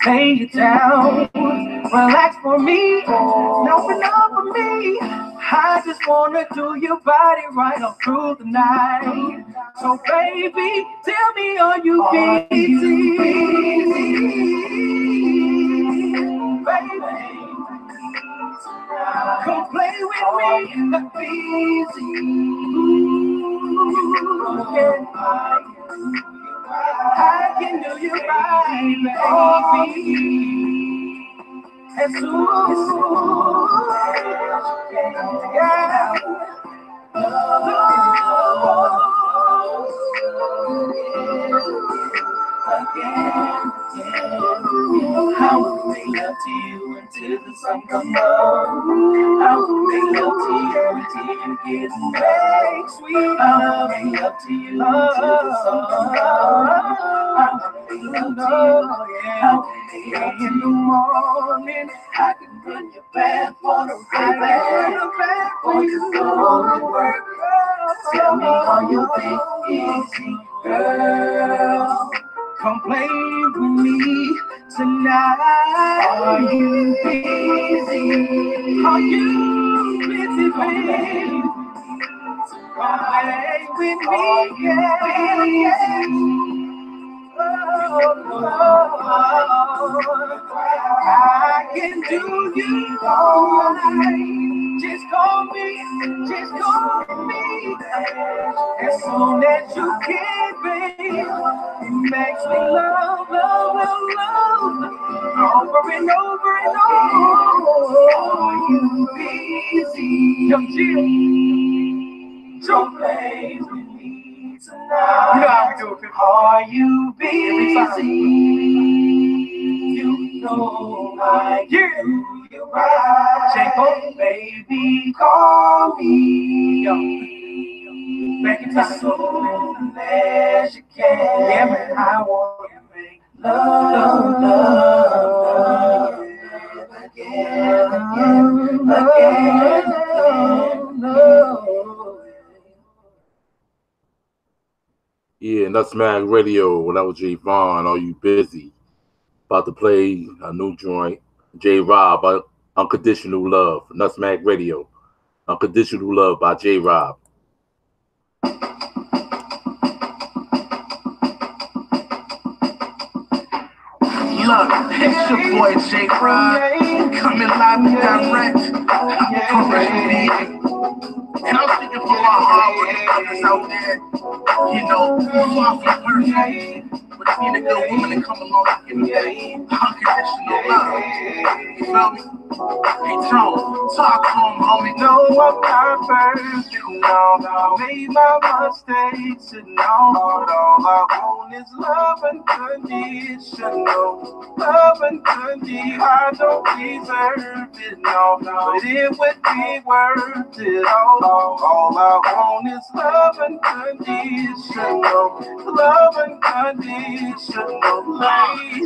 lay it down, relax for me, open up for me. I just wanna do your body right all through the night. So baby, tell me, are you busy? Baby, come play with me, busy. I can do you right, baby. As soon as you can, how will they love to you until the sun comes up? How will they love to you until you get away? Sweet, how will they love to you until the sun comes up? How will they love to you? How will they love in the morning? I can run your bath for the back for you go to work. Tell me, are you busy, girl? Come play with me tonight. Are you busy? Are you busy, baby? Come play with me, yeah. I can do you all right. Just call me, just call me. As soon as you can, baby. It makes me love, love, love, love. Over and over and over. Are you busy? Young Jill, don't play with me tonight. You know how we do it. Are you busy? You know I do you right. Jacob, baby, call me. Yo. Back in time, so as you can. Yeah, man, I want to make love again. Yeah, and that's Mag Radio. When I was J Vaughn, Are You Busy? About to play a new joint, J Rob, Unconditional Love. Nuts Mag Radio. Unconditional Love by J Rob. Look, it's your boy J Rob, coming live and direct. I'm from and I'm speaking for my hardworking out there, you know, far from perfect, but being a good woman and come along and give me that unconditional love. You feel me? Hey, Joe, talk to him, homie. No, I'm not perfect, no. Made my mistakes, and all I want is love unconditional. Love unconditional. I don't deserve it, no. But it would be worth it all. All I want want is love unconditional. Love unconditional.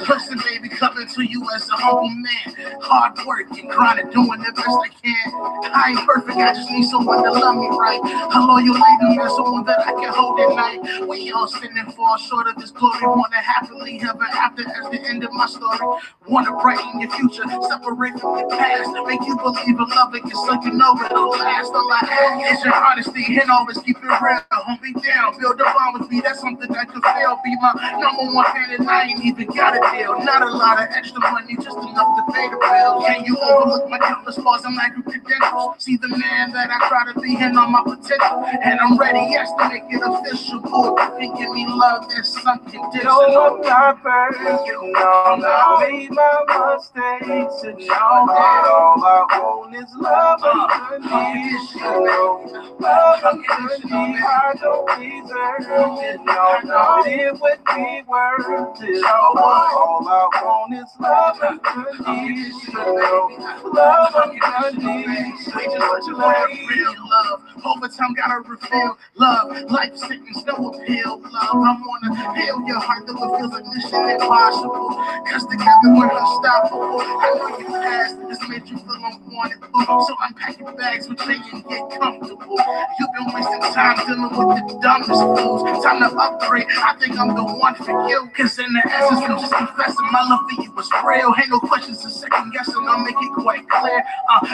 Listen, baby, coming to you as a humble man. Hard working, grinding, doing the best I can. I ain't perfect, I just need someone to love me right. A loyal lady and someone that I can hold at night. We all sin and fall short of this glory. Wanna happily ever after as the end of my story. Wanna brighten your future, separate from your past. Make you believe in love again so you know it'll last. All I ask is your honesty and always keep it real. Hold me down, build a bond with me. That's something I can feel. Be my number one fan and I ain't even got a deal. Not a lot of extra money, just enough to pay the bill. Can you overlook my countless flaws and lack of credentials? See the man that I try to be and on my potential. And I'm ready, yes, to make it official. Boy, you can give me love that's unconditional. No, I'm not perfect, you know. I made my mistakes and all that. All I want is love unconditional. Love unconditional. I don't deserve it, no. It would be worth it. All I want is love unconditional. Love unconditional. I just want real love. Over time, gotta reveal love. Life sickness, no appeal. Love, I wanna heal your heart, though it feels like mission impossible. Cause together we're unstoppable. I know your past has made you feel unwanted. So unpack your bags with me and get comfortable. You've been wasting time dealing with the dumbest fools. Time to upgrade. I think I'm the one for you. Cause in the essence, I'm just confessing my love for you was real. Ain't no questions to second guessing. I'll make it quite clear.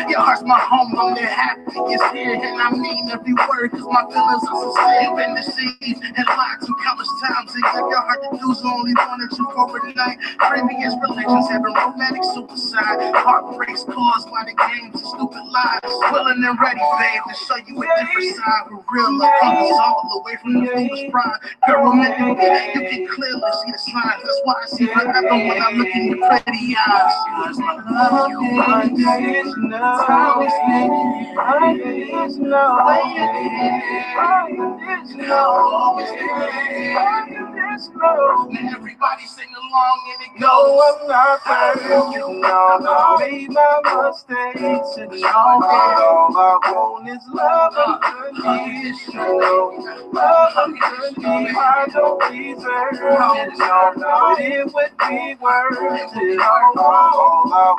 Your heart's my home. I'm there happy it's here. And I mean every word cause my feelings are sincere. You've been deceived and lied to countless times. And give your heart to do so only wanted you for a night. Previous religions have been romantic suicide. Heartbreaks caused by the games and stupid lies. Willing and ready, babe, to show you a different side. Where real love comes all away from the foolish pride. Girl, remember me, you can clearly see the signs. That's why I see forever when I look in your pretty eyes. Cause my love you unconditional. Unconditional. Everybody sing along and it goes. No, I'm not perfect, you know. I made my mistakes and all that. All I want is love unconditional. Love unconditional. I don't deserve it, no. It would be worth it. All I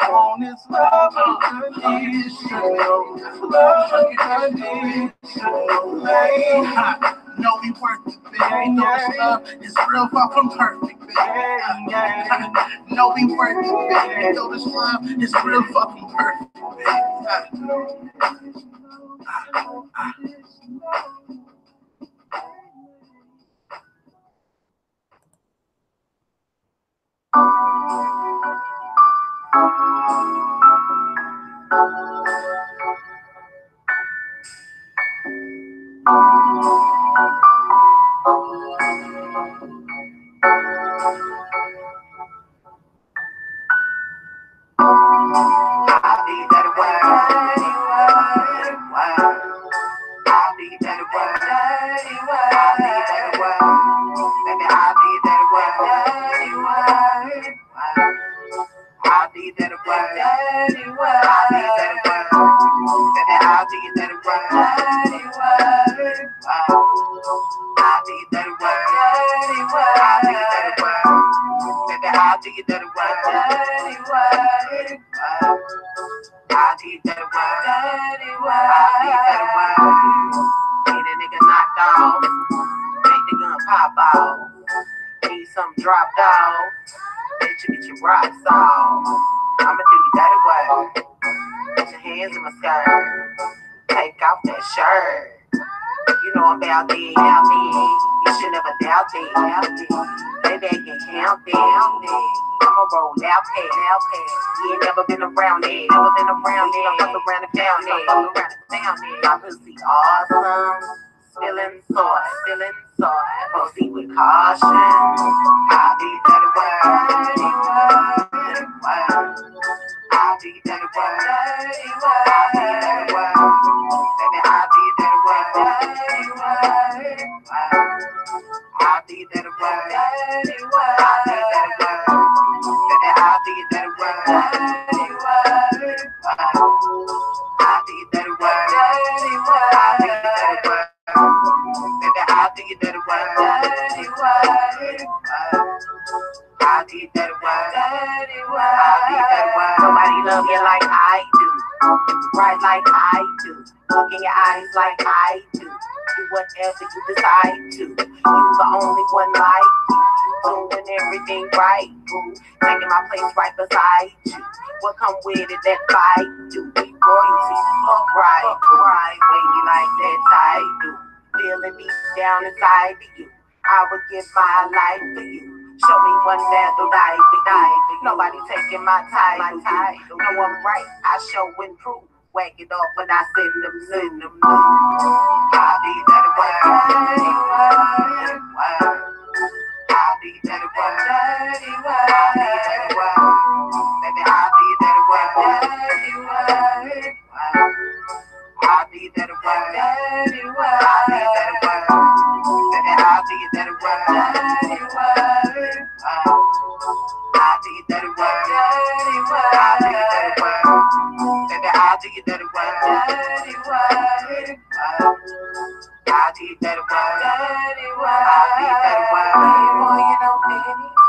want is love unconditional. Love unconditional. Know we worth it, baby. Know this love is real, far from perfect, baby. Know we worth it, baby. Know this love is real, far from perfect, baby. feeling like I do. Right like I do. Look in your eyes like I do. Do whatever you decide to. You the only one like you. Doing everything right, boo. Taking my place right beside you. What come with it, that fight do. Royalty, fuck right, right. When you like that tight do. Feeling deep down inside of you. I would give my life for you. Show me one that'll die for you. Nobody taking my title. No, I'm right, I show and prove. Whack it off when I send them. I'll be that word. I'll be that word. I'll be that word. Baby, I'll be that word. I'll be that word. I'll be that word. Baby, I'll be that word. I'll be that word. I'll be that word. Baby, I'll do you that word. I'll do you that word. I'll be that word. Boy, you know pennies.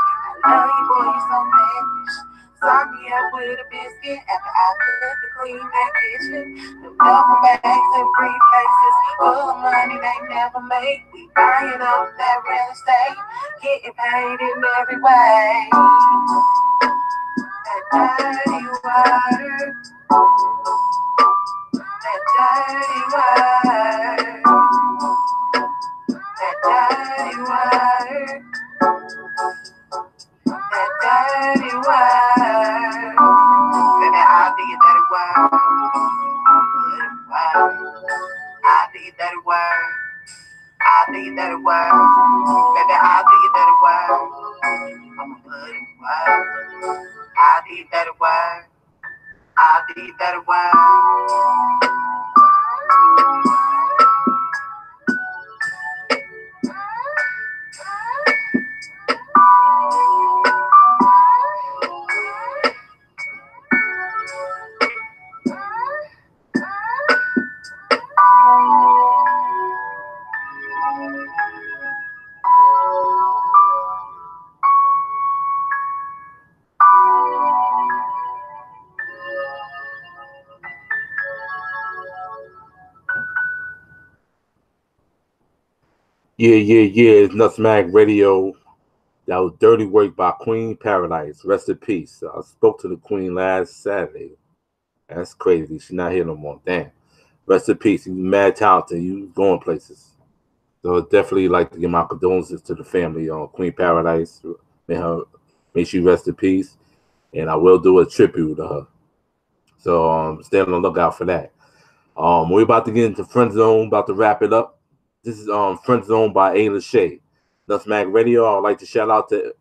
I love you, boy, you so mannish. Sock me up with a biscuit after I cook to clean that kitchen. The duffel bags and briefcases full of money they never make. We buying up that real estate, getting paid in every way. That dirty word. That dirty word. That dirty word. That dirty word. Baby, I'll be your dirty word. I'll be your dirty word. I'll be your dirty word. Baby, I'll be your dirty word. I'm a dirty word. I'll be your dirty word. I'll be your dirty word. Yeah. It's Nutsmack Radio. That was Dirty Work by Queen Paradise. Rest in peace. I spoke to the Queen last Saturday. That's crazy. She's not here no more. Damn. Rest in peace. You mad talented. You going places. So definitely like to give my condolences to the family on Queen Paradise. May she rest in peace. And I will do a tribute to her. So stay on the lookout for that. We're about to get into Friend Zone, about to wrap it up. This is Friend Zone by Lashe. Nutsmack Radio. I would like to shout out to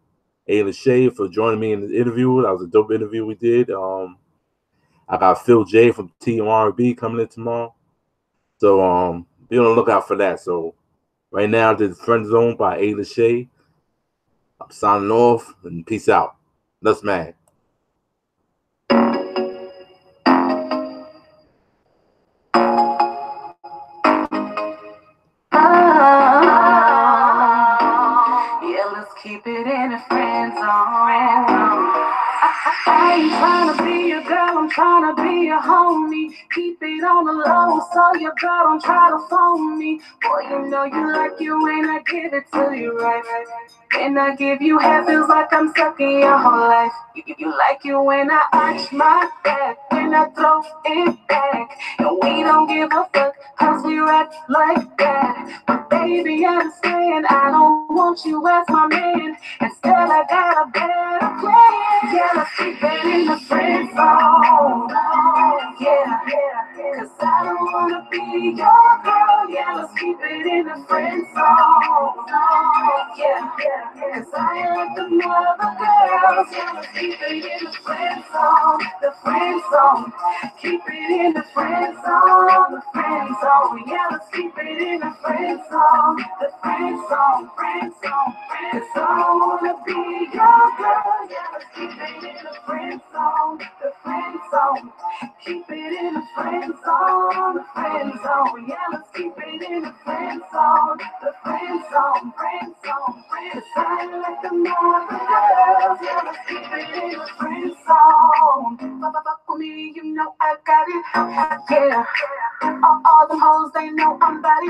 Lashe for joining me in the interview. That was a dope interview we did. I got Phil J from TMRB coming in tomorrow. So be on the lookout for that. So right now, this is Friend Zone by Lashe. I'm signing off and peace out. Nutsmack. Yeah, let's keep it in a friend zone. I ain't trying to be your girl, I'm trying to be your homie. Keep it on the low, so your girl don't try to phone me. Boy, you know you like it when I give it to you right. When I give you head, feels like I'm sucking your whole life. You like it when I arch my back, when I throw it back. And we don't give a fuck, cause we rock like that. But baby, understand, I don't want you as my man. Instead, I got a better plan. Yeah, let's keep it in the friend zone. Yeah, cause I don't wanna be your girl. Yeah, let's keep it in the friend zone. Yeah, cause I ain't like the other girls. Yeah, let's keep it in the friend zone. The friend zone. Keep it in the friend zone. The friend zone. Yeah, let's keep it in the friend zone. The friend zone. Friend zone. Cause I don't wanna be your girl. Yeah, let's keep it in the friend zone. The friend zone. Keep it in the friend zone, the friend zone. Yeah, let's keep it in the friend zone, the friend zone, friend zone, friend zone. Like the mother girls, yeah, let's keep it in the friend zone. Fuck with me, you know I got it. Yeah. All them hoes, they know I'm body.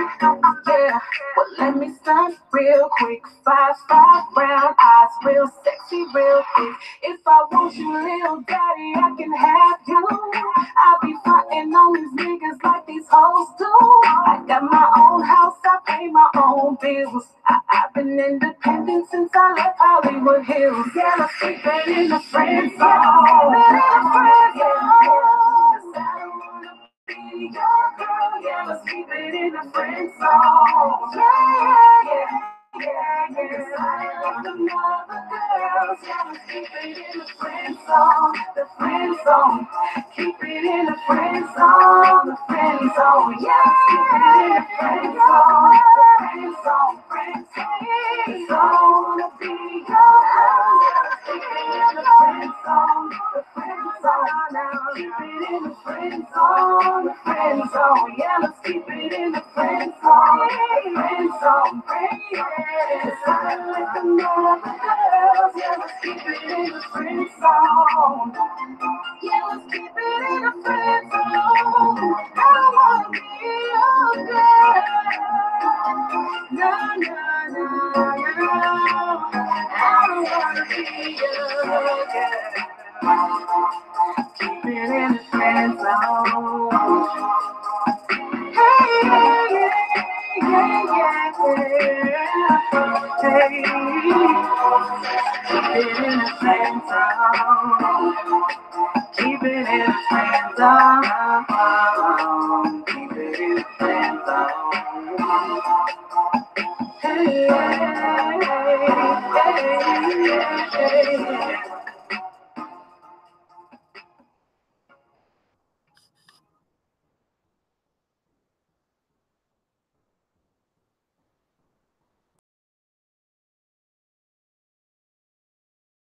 Yeah. Well, let me stunt real quick. 5'5" brown eyes, real sexy, real thick. If I want you, little daddy, I can have you. I be frontin' on these niggas like these hoes do. I got my own house, I pay my own bills. I've been independent since I left Hollywood Hills. Yeah, let's keep it in the friend zone. Your girl, yeah, let's keep it in the friend zone. Yeah. I love the mother girls, yeah, let's keep it in the friend zone, the friend zone. Keep it in the friend zone, the friend zone. Yeah, keep it in the friend zone, the friend zone, friend zone. It's gonna be your house, yeah, let's keep it in the friend zone, the friend zone. Now keep it in the friend zone, the friend zone. Yeah, let's keep it in the friend zone, the friend zone, friend zone. I like the mother girls, yeah, let's keep it in the friend zone. Yeah, let's keep it in the friend zone. I wanna be your girl. No, I don't wanna be your girl. Keep it in the friend zone. Hey, yeah. Hey, keep it in the friend zone. Keep it in the friend zone. Keep it in the friend zone. Hey.